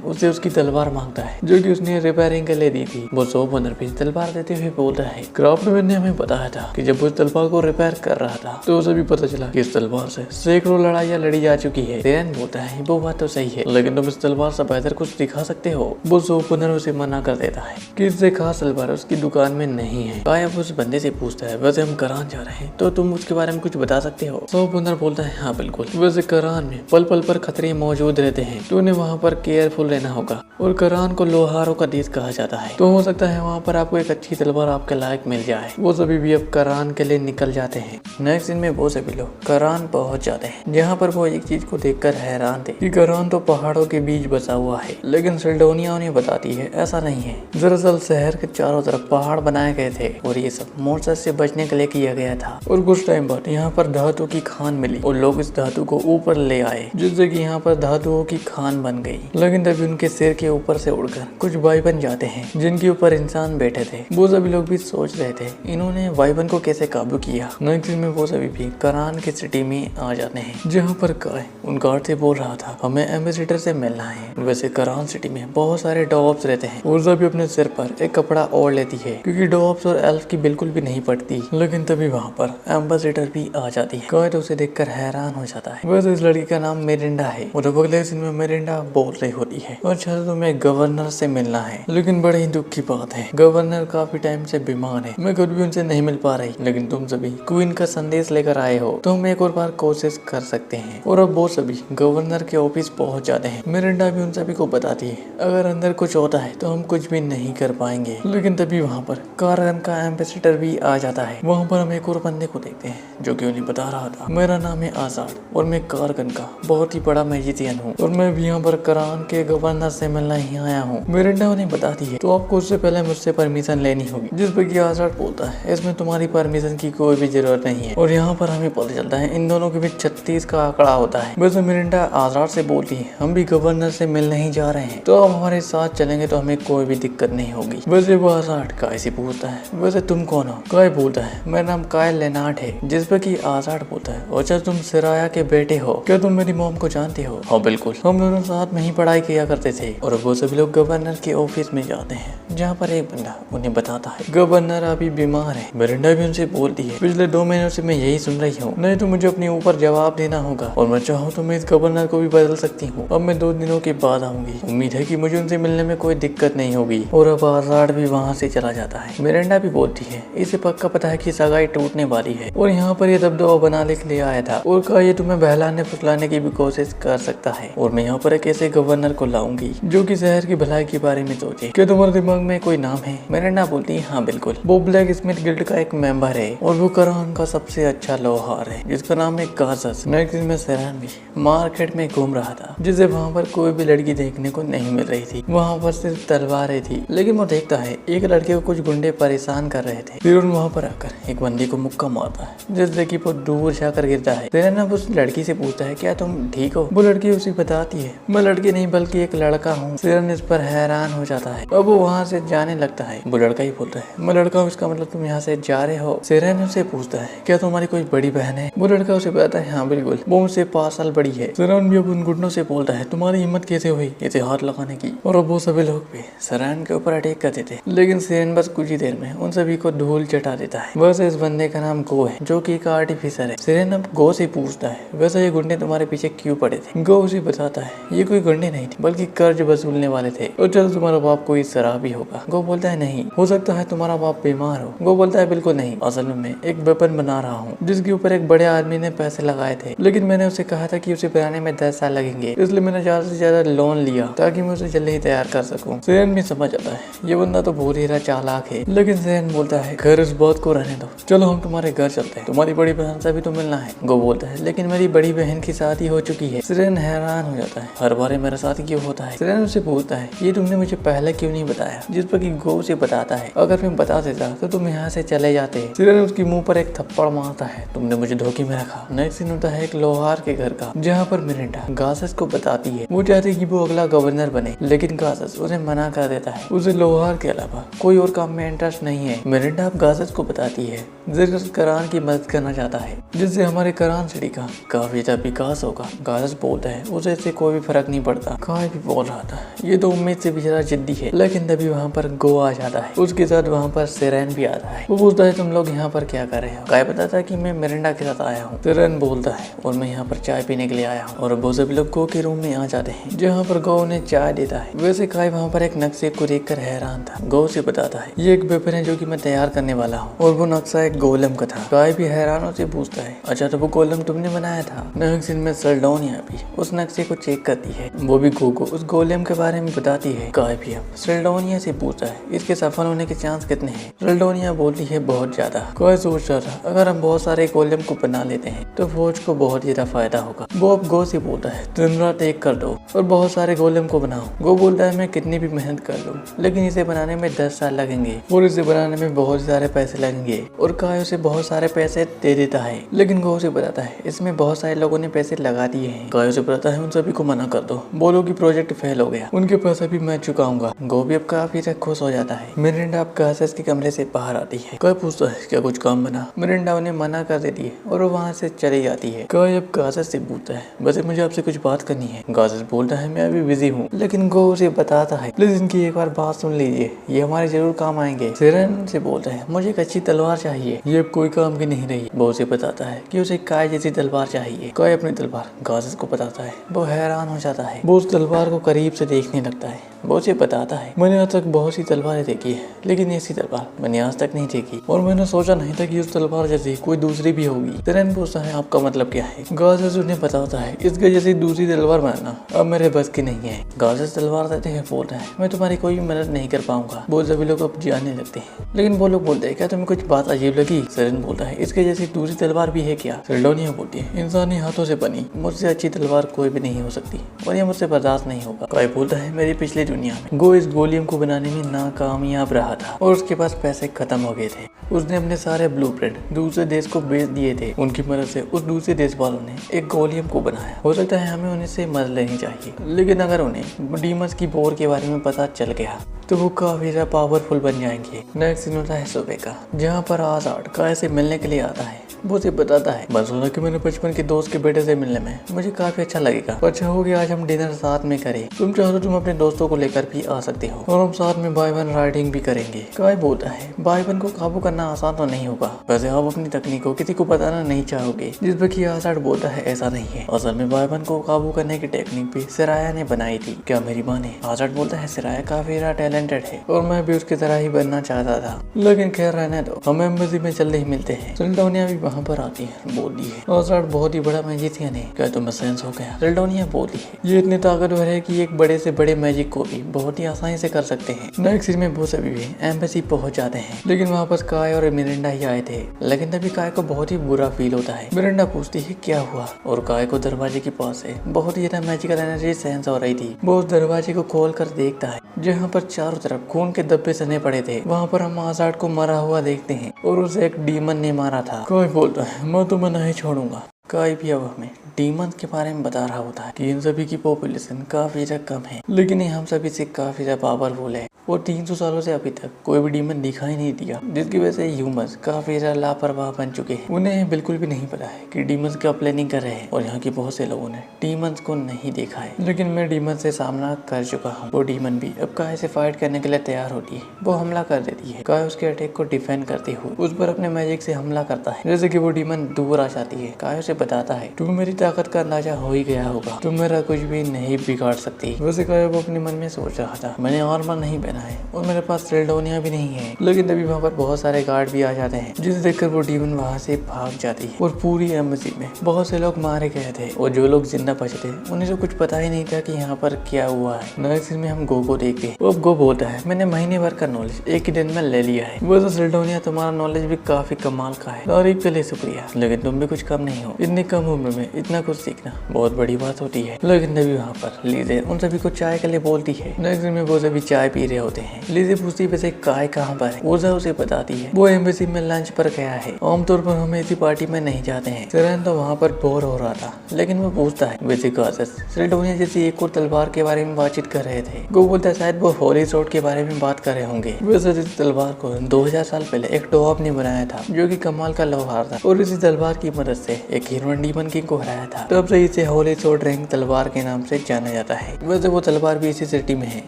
उसे उसकी तलवार मांगता है जो कि उसने रिपेयरिंग के लिए दी थी। वो सोप ओनर भी तलवार देते हुए बोलता है क्राफ्टमैन ने हमें बताया था कि जब वो तलवार को रिपेयर कर रहा था तो उसे भी पता चला कि इस तलवार से सैकड़ों लड़ाइयाँ लड़ी जा चुकी है। तेरन बोलता है वो बात तो सही है, लेकिन तुम इस तलवार से बेहतर कुछ दिखा सकते हो। वो सोप ओनर उसे मना कर देता है कि इससे खास तलवार उसकी दुकान में नहीं है। कायब उस बंदे से पूछता है वैसे हम करान जा रहे हैं तो तुम उसके बारे में कुछ बता सकते हो। सोप ओनर बोलता है हाँ बिल्कुल, वैसे करान में पल पल पर खतरे मौजूद रहते हैं तो उन्हें वहाँ पर केयरफुल रहना होगा और करान को लोहारों का देश कहा जाता है, तो हो सकता है वहाँ पर आपको एक अच्छी तलवार आपके लायक मिल जाए। वो सभी भी अब करान के लिए निकल जाते हैं। नेक्स्ट दिन में वो सभी लोग करान पहुँच जाते हैं, जहाँ पर वो एक चीज को देखकर हैरान थे कि करान तो पहाड़ों के बीच बसा हुआ है, लेकिन सिल्डोनिया उन्हें बताती है ऐसा नहीं है। दरअसल शहर के चारों तरफ पहाड़ बनाए गए थे और ये सब मोर्चा से बचने के लिए किया गया था। और कुछ टाइम बाद यहाँ पर धातु की खान मिली और लोग इस धातु को ऊपर ले आए, जिससे कि यहाँ पर धातुओं की खान बन गई। लेकिन तभी उनके सिर के ऊपर से उड़कर कुछ वाइबन जाते हैं जिनके ऊपर इंसान बैठे थे। वो सभी लोग भी सोच रहे थे इन्होंने वाइबन को कैसे काबू किया। नेक्स्ट में वो सभी भी करान की सिटी में आ जाते हैं, जहाँ पर काय उन गार्ड से बोल रहा था हमें एम्बेसडर से मिलना है। वैसे करान सिटी में बहुत सारे डॉब्स रहते हैं और सभी अपने सिर पर एक कपड़ा ओढ़ लेती है क्योंकि डॉब्स और एल्फ की बिल्कुल भी नहीं पड़ती। लेकिन तभी वहाँ पर एम्बेसडर भी आ जाती है। काय तो उसे देखकर हैरान हो जाता है। वैसे इस लड़की का नाम मेरिंडा है और अगले दिन में मेरिंडा बोल रही होती है अच्छा तो तुम्हें गवर्नर से मिलना है, लेकिन बड़े ही दुख की बात है गवर्नर काफी टाइम से बीमार है, मैं खुद भी उनसे नहीं मिल पा रही, लेकिन तुम सभी क्वीन का संदेश लेकर आए हो तो हम एक और बार कोशिश कर सकते हैं। और अब वो सभी गवर्नर के ऑफिस पहुंच जाते हैं। मिरिंडा भी उन सभी को बताती है अगर अंदर कुछ होता है तो हम कुछ भी नहीं कर पाएंगे। लेकिन तभी वहाँ पर कारगन का एम्बेसडर भी आ जाता है। वहाँ पर हम एक और बंदे को देखते हैं जो कि उन्हें बता रहा था मेरा नाम है आजाद और मैं कारगन का बहुत ही बड़ा मैजिशियन हूँ और मैं भी यहाँ पर करान के गवर्नर से मिलना ही आया हूँ। मिरिंडा ने बताती है तो आपको उससे पहले मुझसे परमिशन लेनी होगी, जिस पर कि आज़ाद बोलता है इसमें तुम्हारी परमिशन की कोई भी जरूरत नहीं है। और यहाँ पर हमें पता चलता है इन दोनों के बीच 36 का आंकड़ा होता है। वैसे मिरिंडा आज़ाद से बोलती है हम भी गवर्नर से मिलने ही जा रहे हैं, तो आप हमारे साथ चलेंगे तो हमें कोई भी दिक्कत नहीं होगी। वैसे वो आज़ाद काय से पूछता है वैसे तुम कौन हो? काय बोलता है मेरा नाम काय लेनार्ड है, जिस पर कि आज़ाद बोलता है अच्छा तुम सिराया के बेटे हो, क्या तुम मेरी मॉम को जानते हो? हाँ बिल्कुल, हम दोनों साथ में ही पढ़ाई किया करते थे। और वो सभी लोग गवर्नर के ऑफिस में जाते हैं, जहाँ पर एक बंदा उन्हें बताता है गवर्नर अभी बीमार है। मिरिंडा भी उनसे बोलती है पिछले 2 महीनों से मैं यही सुन रही हूँ, नहीं तो मुझे अपने ऊपर जवाब देना होगा और मैं चाहूँ तो मैं इस गवर्नर को भी बदल सकती हूँ। अब मैं 2 दिनों के बाद आऊंगी, उम्मीद है कि मुझे उनसे मिलने में कोई दिक्कत नहीं होगी। और अब आज़ाद भी वहाँ से चला जाता है। मिरिंडा भी बोलती है इसे पक्का पता है कि सगाई टूटने वाली है और यहाँ पर ये दबदबा बनाने के लिए आया था और कहा ये तुम्हें बहलाने फुसलाने की भी कोशिश कर सकता है और मैं यहाँ पर एक ऐसे गवर्नर को लाऊंगी जो कि शहर की भलाई के बारे में सोचे। क्या तुम्हारे दिमाग में कोई नाम है? मिरिंडा बोलती है हाँ बिल्कुल, वो ब्लैक स्मिथ गिल्ड का एक मेंबर है और वो करान का सबसे अच्छा लोहार है जिसका नाम है गासस। नेक्स्ट दिन में सेरान भी मार्केट में घूम रहा था, जिसे वहाँ पर कोई भी लड़की देखने को नहीं मिल रही थी। वहाँ पर सिर्फ तलवारें थी, लेकिन वो देखता है एक लड़के को कुछ गुंडे परेशान कर रहे थे। फिर वहाँ पर आकर एक बंदी को मुक्का मारता है जिससे कि वो दूर जाकर गिरता है। सेरान अब उस लड़की से पूछता है क्या तुम ठीक हो? वो लड़की उसे बताती है मैं लड़की नहीं बल्कि एक लड़का हूँ। सेरान इस पर हैरान हो जाता है। अब वो वहाँ से जाने लगता है। वो लड़का ही बोलता है मैं लड़का हूँ, इसका मतलब तुम यहाँ से जा रहे हो? सेरान उससे पूछता है क्या तुम्हारी कोई बड़ी बहन है? वो लड़का उसे बताता है हाँ बिल्कुल, वो मुझसे 5 साल बड़ी है। सेरान भी अब उन घुटनों से बोलता है तुम्हारी हिम्मत कैसे हुई इसे हाथ लगाने की? और अब वो सभी लोग भी सेरान के ऊपर अटैक करते थे, लेकिन सेरान बस कुछ ही देर में उन सभी को धूल चटा देता है। वैसे इस बंदे का नाम गो है जो कि एक आर्टिफिसर है। सेरान अब गो से पूछता है वैसे ये गुंडे तुम्हारे पीछे क्यों पड़े थे? गो उसे बताता है ये कोई गुंडे नहीं थे बल्कि कर्ज वसूलने वाले थे और चलो तुम्हारा बाप कोई शराबी होगा। गो बोलता है नहीं, हो सकता है तुम्हारा बाप बीमार हो। गो बोलता है बिल्कुल नहीं, असल में मैं एक वेपन बना रहा हूँ जिसके ऊपर एक बड़े आदमी ने पैसे लगाए थे, लेकिन मैंने उसे कहा था कि उसे बनाने में 10 साल लगेंगे, इसलिए मैंने ज्यादा से ज्यादा लोन लिया ताकि मैं उसे जल्दी ही तैयार कर सकूं। सेरन भी समझ आता है ये बंदा तो बहुत ही चालाक है, लेकिन सेरन बोलता है घर इस बात को रहने दो, चलो हम तुम्हारे घर चलते हैं, तुम्हारी बड़ी बहन से भी तो मिलना है। गो बोलता है लेकिन मेरी बड़ी बहन की शादी हो चुकी है। सेरन हैरान हो जाता है हर बार मेरा साथ क्यों होता है? सेरन उससे पूछता है ये तुमने मुझे पहले क्यों नहीं बताया? जिस पर कि गो उसे बताता है अगर मैं बता देता तो तुम यहाँ से चले जाते। सेरन उसके मुंह पर एक थप्पड़ मारता है तुमने मुझे धोखे में रखा। नेक्स्ट सीन होता है एक लोहार के घर का, जहाँ पर मिरिंडा गासस को बताती है वो चाहती कि वो अगला गवर्नर बने, लेकिन गासस उसे मना कर देता है। उसे लोहार के अलावा कोई और काम में इंटरेस्ट नहीं है। मिरिंडा अब गासस को बताती है जिस करान की मदद करना चाहता है जिससे हमारे करान सिटी का काफी ज्यादा विकास होगा। गासस बोलता है उसे इससे कोई भी फर्क नहीं पड़ता। काय भी बोल रहा था ये तो उम्मीद से भी ज्यादा जिद्दी है, लेकिन तभी वहाँ पर गो आ जाता है, उसके साथ वहाँ पर सेरन भी आता है। वो पूछता है तुम लोग यहाँ पर क्या कर रहे हो? काय बताता है कि मैं मिरिंडा के साथ आया हूँ। सेरन बोलता है और मैं यहाँ पर चाय पीने के लिए आया हूँ। और वो सभी लोग गो के रूम में आ जाते हैं जहाँ पर गो उन्हें चाय देता है। वैसे काय वहाँ पर एक नक्शे को देखकर हैरान था। गो से बताता है ये एक वेपन है जो कि मैं तैयार करने वाला हूँ और वो नक्शा एक गोलम का था। काय भी हैरानों से पूछता है अच्छा तो वो गोलम तुमने बनाया था? नेक्स्ट सीन में सेल्डोनिया भी उस नक्शे को चेक करती है, वो भी गो को उस गोलम के बारे में बताती है। काय भी अब सेल्डोनिया से पूछता है इसके सफल होने के चांस कितने हैं? सेल्डोनिया बोलती है बहुत ज्यादा। काय सोच रहा था अगर हम बहुत सारे गोलम को बना लेते हैं तो फौज को बहुत ज्यादा फायदा होगा। वो अब गो से बोलता है दिन रात एक कर दो और बहुत सारे गोलम को बनाओ। गो बोलता है मैं कितनी भी मेहनत कर लूँ लेकिन इसे बनाने में 10 साल लगेंगे और इसे बनाने में बहुत सारे पैसे लगेंगे। और काय उसे बहुत सारे पैसे दे देता है, लेकिन गो उसे बताता है इसमें बहुत सारे लोगों ने पैसे लगा दिए हैं। काय उसे बताता है उन सभी को मना कर दो, बोलो कि प्रोजेक्ट फेल हो गया, उनके पैसे भी मैं चुकाऊंगा। गो भी अब काफी तक खुश हो जाता है। मिरिंडा अब गासस के कमरे से बाहर आती है। काय पूछता है क्या कुछ काम बना? मिरिंडा उन्हें मना कर देती है और वो वहाँ से चली जाती है। काय अब गासस से पूछता है वैसे मुझे आपसे कुछ बात करनी है। गासस बोलता है मैं अभी बिजी हूँ, लेकिन गो उसे बताता है प्लीज इनकी एक बार बात सुन लीजिए, ये हमारे जरूर काम आएंगे। सेरन से बोलता है मुझे एक अच्छी तलवार चाहिए, ये अब कोई काम की नहीं रही। वो उसे बताता है कि उसे काय जैसी तलवार चाहिए। काय अपनी तलवार गासस को बताता है, वो हैरान हो जाता है। वो उस तलवार को करीब से देखने लगता है। वो उसे बताता है मैंने आज तक बहुत सी तलवारें देखी है, लेकिन ऐसी तलवार मैंने आज तक नहीं देखी और मैंने सोचा नहीं था कि उस तलवार जैसी कोई दूसरी भी होगी। सेरन पूछता है आपका मतलब क्या है? गासस उन्हें बताता है इसके जैसी दूसरी तलवार बनाना अब मेरे बस की नहीं है। गासस तलवार देते हैं बोलता है मैं तुम्हारी कोई भी मदद नहीं कर पाऊंगा। वो सभी लोग अब जाने लगते हैं, लेकिन वो लोग बोलते हैं क्या तुम्हें कुछ बात अजीब लगी? सेरन बोलता है इसके जैसी दूसरी तलवार भी है क्या? सेल्डोनिया बोलती है इंसानी हाथों से बनी मुझसे अच्छी तलवार कोई भी नहीं हो सकती और ये मुझसे बर्दाश्त नहीं होगा। काय बोलता है मेरी पिछली दुनिया में गो इस गोलियम को बनाने में नाकामयाब रहा था और उसके पास पैसे खत्म हो गए थे। उसने अपने सारे ब्लूप्रिंट दूसरे देश को बेच दिए थे। उनकी मदद से उस दूसरे देश वालों ने एक गोलियम को बनाया। हो सकता है हमें उन्हें से मदद लेनी चाहिए, लेकिन अगर उन्हें डीमंस की वॉर के बारे में पता चल गया तो वो काफी ज्यादा पावरफुल बन जाएंगे। नेक्स्ट सीन होता है सुबह का, जहाँ पर आजाद काय से मिलने के लिए आता है। वो उसे बताता है मैं सोचा कि मैंने बचपन के दोस्त के बेटे से मिलने में मुझे काफी अच्छा लगेगा। अच्छा हो गया आज हम डिनर साथ में करें। तुम चाहो तो तुम अपने दोस्तों को लेकर भी आ सकते हो और हम साथ में बाय वन राइडिंग भी करेंगे। काय बोलता है बाय वन को काबू करना आसान तो नहीं होगा, वैसे आप अपनी तकनीक को किसी को बताना नहीं चाहोगे। जिस पर कि आजाद बोलता है ऐसा नहीं है, असल में बाय वन को काबू करने की टेक्निक भी सिराया ने बनाई थी। क्या मेरी माँ ने? आजाद बोलता है सिराया काफी टैलेंटेड है और मैं भी उसकी तरह ही बनना चाहता था, लेकिन खैर रहने दो, हम एम्बेसी में जल्दी ही मिलते हैं। सिल्डोनिया भी वहाँ पर आती है, बोलती है आजाद बहुत ही बड़ा मैजिशियन है, क्या तुम्हें सेंस हो गया? सिल्डोनिया बोलती है ये इतने ताकतवर है कि एक बड़े से बड़े मैजिक को भी बहुत ही आसानी से कर सकते हैं। नेक्स्ट सीन में वो सभी भी एम्बेसी पहुंच जाते हैं, लेकिन वहाँ पर काय और मिरिंडा ही आए थे। लेकिन तभी काय को बहुत ही बुरा फील होता है। मिरिंडा पूछती है क्या हुआ, और काय को दरवाजे के पास से बहुत ही ज्यादा मैजिकल एनर्जी सेंस हो रही थी। वो उस दरवाजे को खोल कर देखता है, जहाँ पर चारों तरफ खून के धब्बे सने पड़े थे। वहाँ पर हम आजाद को मरा हुआ देखते हैं और उसे एक डीमन ने मारा था। काय बोलता है मैं तुम्हें नहीं छोड़ूंगा। काय भी अब हमें डीमंस के बारे में बता रहा होता है कि इन सभी की पॉपुलेशन काफी ज्यादा कम है, लेकिन ये हम सभी से काफी ज्यादा पावरफुल है और 300 सालों से अभी तक कोई भी डीमन दिखाई नहीं दिया, जिसकी वजह से ह्यूमंस काफी ज्यादा लापरवाह बन चुके हैं। उन्हें बिल्कुल भी नहीं पता है कि डीमंस क्या प्लानिंग कर रहे हैं और यहाँ के बहुत से लोगों ने डीमंस को नहीं देखा है, लेकिन मैं डीमन से सामना कर चुका हूँ। वो डीमन भी अब काय से फाइट करने के लिए तैयार होती है। वो हमला कर देती है। काय उसके अटैक को डिफेंड करते हुए उस पर अपने मैजिक से हमला करता है। जैसे कि वो डीमन दूर आ जाती है, काय उसे बताता है तुम्हें मेरी ताकत का अंदाजा हो ही गया होगा, तुम मेरा कुछ भी नहीं बिगाड़ सकती। वैसे काय वो अपने मन में सोच रहा था मैंने आर्मर नहीं पहना है और मेरे पास सिल्डोनिया भी नहीं है, लेकिन तभी वहाँ पर बहुत सारे गार्ड भी आ जाते हैं, जिसे देखकर वो डीमन वहाँ से भाग जाती है। और पूरी एम्बेसी में बहुत से लोग मारे गए थे और जो लोग जिंदा बचे थे उन्हें तो कुछ पता ही नहीं था कि यहाँ पर क्या हुआ है। नेक्स्ट सीन में हम गो को देखते हैं। अब गो बोलता है मैंने महीने भर का नॉलेज एक ही दिन में ले लिया है। वैसे सिल्डोनिया तुम्हारा नॉलेज भी काफी कमाल का है, तारीफ के लिए शुक्रिया, लेकिन तुम भी कुछ कम नहीं हो। इतनी कम उम्र में इतना कुछ सीखना बहुत बड़ी बात होती है। लेकिन तभी वहाँ पर लीजे उन सभी को चाय के लिए बोलती है। नेक्स्ट दिन में वो सभी चाय पी रहे होते हैं। लीजे पूछती है वैसे काय कहाँ पर है। ऊर्जा उसे बताती है वो एम्बेसी में लंच पर गया है, आमतौर पर हम ऐसी पार्टी में नहीं जाते हैं। सिरेन तो वहाँ पर बोर हो रहा था, लेकिन वो पूछता है वैसे काजस सिल्डोनिया जैसी एक और तलवार के बारे में बातचीत कर रहे थे। वो बोलता है शायद वो होली सोर्ड के बारे में बात कर रहे होंगे। वैसे इस तलवार को 2000 साल पहले एक डॉग ने बनाया था, जो कि कमाल का लोहार था और इसी तलवार की मदद से एक हीरोइन डीमन किंग को हराया था। तब से इसे होली सोर्ड रिंग तलवार के नाम से जाना जाता है। वैसे वो तलवार भी इसी सिटी में है।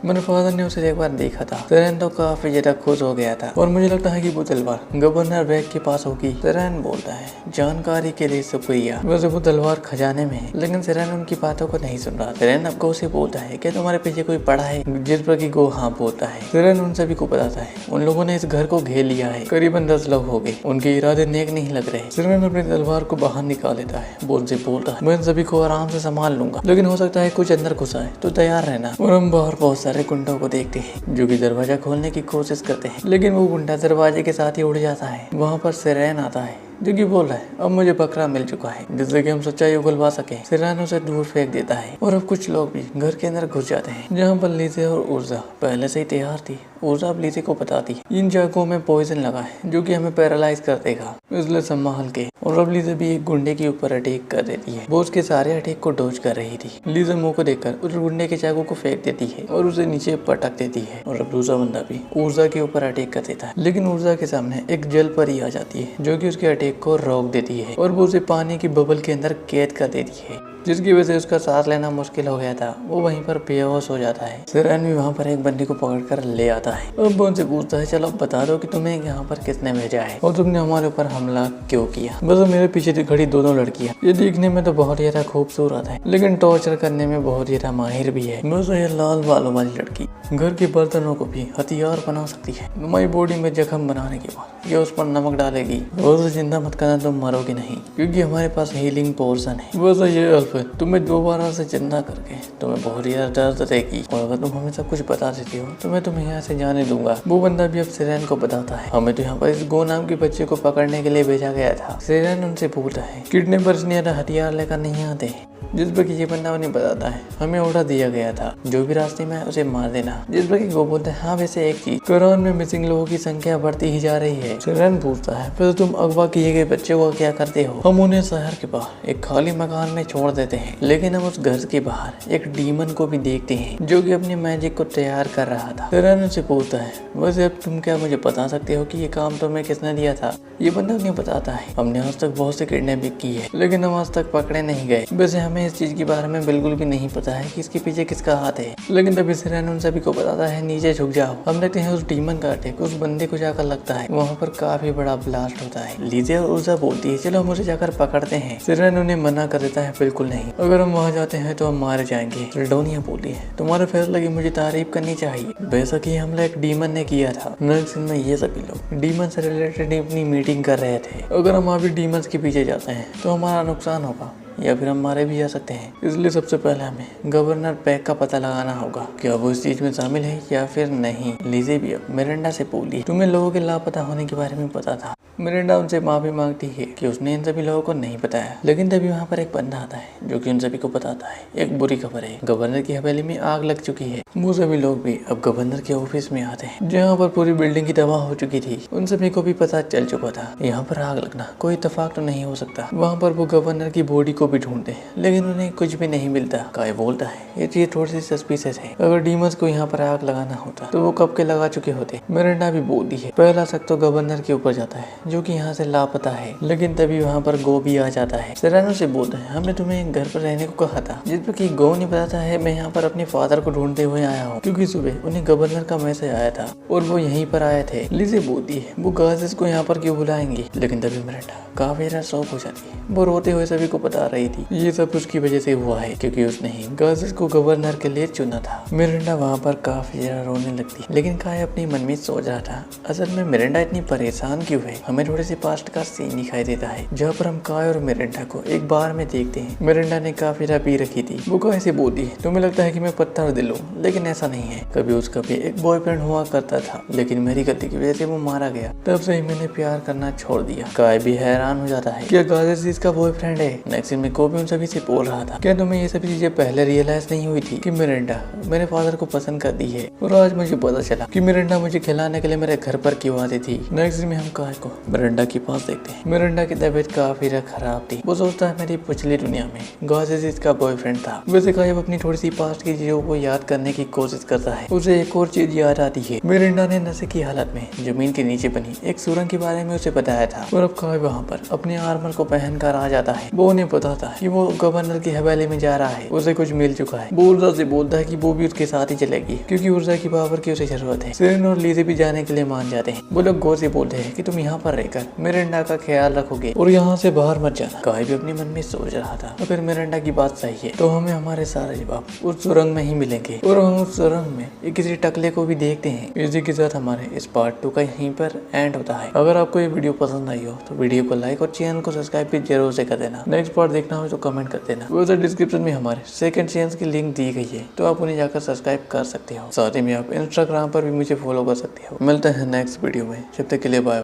मेरे फादर ने उसे एक बार देखा था। सिरेन तो काफी ज्यादा खुश हो गया था और मुझे लगता है कि वो तलवार गवर्नर बैग के पास होगी। सिरेन बोलता है जानकारी के लिए शुक्रिया। वैसे वो तलवार खजाने में है, लेकिन सिरेन उनकी बातों को नहीं सुन रहा। सिरेन अब गो से बोलता है क्या तुम्हारे पीछे कोई पड़ा है, जिस पर कि गो हाँ बोलता है। सिरेन उन सभी को बताता है उन लोगों ने इस घर को घेर लिया है, करीबन 10 लोग हो गए, उनके इरादे नेक नहीं लग रहे। सिरेन अपनी तलवार को बाहर निकाल लेता है। वो उनसे बोलता है मैं इन सभी को आराम से संभाल लूंगा, लेकिन हो सकता है कुछ अंदर घुसा है तो तैयार रहना। और हम बाहर बहुत सारे गुंडों को देखते हैं जो कि दरवाजा खोलने की कोशिश करते हैं, लेकिन वो गुंडा दरवाजे के साथ ही उड़ जाता है। वहाँ पर सिरेन आता है जो कि बोल रहा है अब मुझे बकरा मिल चुका है जिससे कि हम सच्चाई उगलवा सके। सिरेन उसे दूर फेंक देता है और अब कुछ लोग भी घर के अंदर घुस जाते हैं, जहाँ पर लीजे और ऊर्जा पहले से ही तैयार थी। ऊर्जा अब लीजे को बताती है इन जगहों में पॉइजन लगा है जो कि हमें पैरालाइज कर देगा, इसलिए संभाल के। और अब लीजे भी एक गुंडे के ऊपर अटैक कर देती है। वो उसके सारे अटैक को डॉज कर रही थी। लीजे मुंह को देखकर उस गुंडे के चाकू को फेंक देती है और उसे नीचे पटक देती है। और अब दूसरा बंदा भी ऊर्जा के ऊपर अटैक कर देता है, लेकिन ऊर्जा के सामने एक जल परी आ जाती है जो कि उसके अटैक को रोक देती है और वो उसे पानी की बबल के अंदर कैद कर देती है, जिसकी वजह से उसका सांस लेना मुश्किल हो गया था। वो वहीं पर बेहोश हो जाता है। सिरेन भी वहाँ पर एक बंदी को पकड़कर ले आता है। अब वो उनसे पूछता है चलो बता दो कि तुम्हें यहाँ पर किसने भेजा है और तुमने हमारे ऊपर हमला क्यों किया। बस मेरे पीछे खड़ी दोनों लड़कियाँ, ये देखने में तो बहुत ज्यादा खूबसूरत है, लेकिन टॉर्चर करने में बहुत ज्यादा माहिर भी है। बस ये लाल बालों वाली लड़की घर के बर्तनों को भी हथियार बना सकती है। तुम्हारी बॉडी में जख्म बनाने के बाद ये उस पर नमक डालेगी। बस चिंता मत करना, तुम मरोगे नहीं क्योंकि हमारे पास हीलिंग पोर्शन है। बस ये अल्फ तुम्हें दोबारा से जिंदा करके तुम्हें बहुत ही ज्यादा दर्द देगी, और अगर तुम हमें सब कुछ बता देती हो तो मैं तुम्हें यहाँ से जाने दूंगा। वो बंदा भी अब सिरेन को बताता है हमें तो यहाँ पर इस गो नाम के बच्चे को पकड़ने के लिए भेजा गया था। सिरेन उनसे पूछता है किडनैपर्स ने हथियार लेकर नहीं आते, जिस पर कि ये बंदा उन्हें बताता है हमें ऑर्डर दिया गया था, जो भी रास्ते में है उसे मार देना। जिस पर कि वो बोलते हैं हाँ वैसे एक चीज, कुरान में मिसिंग लोगों की संख्या बढ़ती ही जा रही है। सिरन पूछता है फिर तुम अगवा किए गए बच्चों को क्या करते हो? हम उन्हें शहर के बाहर एक खाली मकान में छोड़ देते हैं, लेकिन हम उस घर के बाहर एक डीमन को भी देखते हैं जो कि अपनी मैजिक को तैयार कर रहा था। सिरन उनसे पूछता है वैसे अब तुम क्या मुझे बता सकते हो कि ये काम तुम्हें किसने दिया था? ये बंदा उन्हें बताता है हमने आज तक बहुत से किडनैपिंग की है, लेकिन हम आज तक पकड़े नहीं गए। वैसे हमें इस चीज के बारे में बिल्कुल भी नहीं पता है कि इसके पीछे किसका हाथ है। लेकिन तभी सिरन उन सभी को बताता है नीचे झुक जाओ। हम देखते हैं उस डीमन का अटैक उस बंदे को जाकर लगता है, वहाँ पर काफी बड़ा ब्लास्ट होता है। लीजे और उर्जा बोलती है चलो हम उसे जाकर पकड़ते हैं। सिरन उन्हें मना कर देता है बिल्कुल नहीं, अगर हम वहाँ जाते हैं तो हम मारे जाएंगे। सिल्डोनिया बोली है तुम्हारे फैसले की मुझे तारीफ करनी चाहिए, बेशक ये हमला एक डीमन ने किया था। नेक्स्ट सीन में ये सभी लोग डीमन से रिलेटेड अपनी मीटिंग कर रहे थे। अगर हम अभी डीमंस के पीछे जाते हैं तो हमारा नुकसान होगा या फिर हम मारे भी जा सकते हैं, इसलिए सबसे पहले हमें गवर्नर पैक का पता लगाना होगा क्या वो इस चीज में शामिल है या फिर नहीं। लीजे भी अब मिरांडा से बोली तुम्हें लोगों के लापता होने के बारे में पता था। मिरांडा उनसे माफी मांगती है कि उसने इन सभी लोगों को नहीं बताया, लेकिन तभी वहाँ पर एक बंदा आता है जो कि उन सभी को बताता है एक बुरी खबर है, गवर्नर की हवेली में आग लग चुकी है। वो सभी लोग भी अब गवर्नर के ऑफिस में आते हैं जहाँ पर पूरी बिल्डिंग की तबाह हो चुकी थी। उन सभी को भी पता चल चुका था यहाँ पर आग लगना कोई इत्तेफाक तो नहीं हो सकता। वहाँ पर वो गवर्नर की बॉडी को भी ढूंढते हैं, लेकिन उन्हें कुछ भी नहीं मिलता। काय बोलता है ये चीज थोड़ी सी सस्पिशियस है, अगर डीमंस को यहाँ पर आग लगाना होता तो वो कब के लगा चुके होते। मिरांडा भी बोलती है पहला शक तो गवर्नर के ऊपर जाता है जो कि यहाँ से लापता है, लेकिन तभी वहाँ पर गो भी आ जाता है। सिरानो से बोलता है हमने तुम्हें घर पर रहने को कहा था, जिस पर कि गो ने बताता है मैं यहाँ पर अपने फादर को ढूंढते हुए आया हूँ क्योंकि सुबह उन्हें गवर्नर का मैसेज आया था और वो यहीं पर आए थे। लिजे बोलती है वो गाजिस को यहाँ पर क्यों बुलाएंगे, लेकिन तभी मिरांडा काफी ज्यादा शॉक हो जाती है। वो रोते हुए सभी को बता रही थी ये सब उसकी वजह से हुआ है क्योंकि उसने ही गाजिस को गवर्नर के लिए चुना था। मिरांडा वहाँ पर काफी ज्यादा रोने लगती, लेकिन काय अपनी मन में सोच रहा था असल में मिरांडा इतनी परेशान क्यों है। हमें थोड़े से पास्ट का सीन दिखाई देता है जहाँ पर हम काय और मिरांडा को एक बार में देखते हैं। मिरांडा ने काफी ज्यादा पी रखी थी। वो काय से बोलती है तुम्हें लगता है कि मैं पत्थर दिल हूँ, लेकिन ऐसा नहीं है। कभी उसका भी एक बॉयफ्रेंड हुआ करता था, लेकिन मेरी गलती की वजह से वो मारा गया, तब से ही मैंने प्यार करना छोड़ दिया। काय भी हैरान हो जाता है क्या गाजिस इसका बॉयफ्रेंड है। नेक्स्ट में को भी उन सभी से बोल रहा था क्या तुम्हें ये सभी चीजें पहले रियलाइज नहीं हुई थी कि मिरांडा मेरे फादर को पसंद करती है, और आज मुझे पता चला कि मिरांडा मुझे खिलाने के लिए मेरे घर पर क्यों आती थी। नेक्स्ट में हम काय को मिरांडा के पास देखते हैं। मिरांडा की तबीयत काफी खराब थी। वो सोचता है मेरी पिछली दुनिया में गाजिस इसका बॉयफ्रेंड था। वैसे काय अपनी थोड़ी सी पास्ट की चीजों को याद करने की कोशिश करता है। उसे एक और चीज याद आती है, मिरांडा ने नशे की हालत में जमीन के नीचे बनी एक सुरंग के बारे में उसे बताया था, और अब काय वहाँ पर अपने आर्मर को पहन कर आ जाता है। वो उन्हें बताता है कि वो गवर्नर की हवेली में जा रहा है, उसे कुछ मिल चुका है। वो ऊर्जा से बोलता है कि वो भी उसके साथ ही चलेगी क्योंकि ऊर्जा की पावर की उसे जरूरत है। सिरन और लीजे भी जाने के लिए मान जाते हैं। वो लोग गो से बोलते हैं कि तुम यहाँ पर रहकर मिरांडा का ख्याल रखोगे और यहाँ से बाहर मत जाना। काय भी अपने मन में सोच रहा था अगर मिरांडा की बात सही है तो हमें हमारे सारे जवाब उस सुरंग में ही मिलेंगे, और हम उस सुरंग में किसी टकले को भी देखते हैं। इसी के साथ हमारे इस पार्ट 2 का यहीं पर एंड होता है। अगर आपको ये वीडियो पसंद आई हो तो वीडियो को लाइक और चैनल को सब्सक्राइब भी जरूर से कर देना। नेक्स्ट पार्ट देखना हो तो कमेंट कर देना। वैसे डिस्क्रिप्शन में हमारे सेकंड चैनल की लिंक दी गई है, तो आप उन्हें जाकर सब्सक्राइब कर सकते हो। साथ ही में आप इंस्टाग्राम पर भी मुझे फॉलो कर सकते हो। मिलते हैं नेक्स्ट वीडियो में, जब तक के लिए बाय।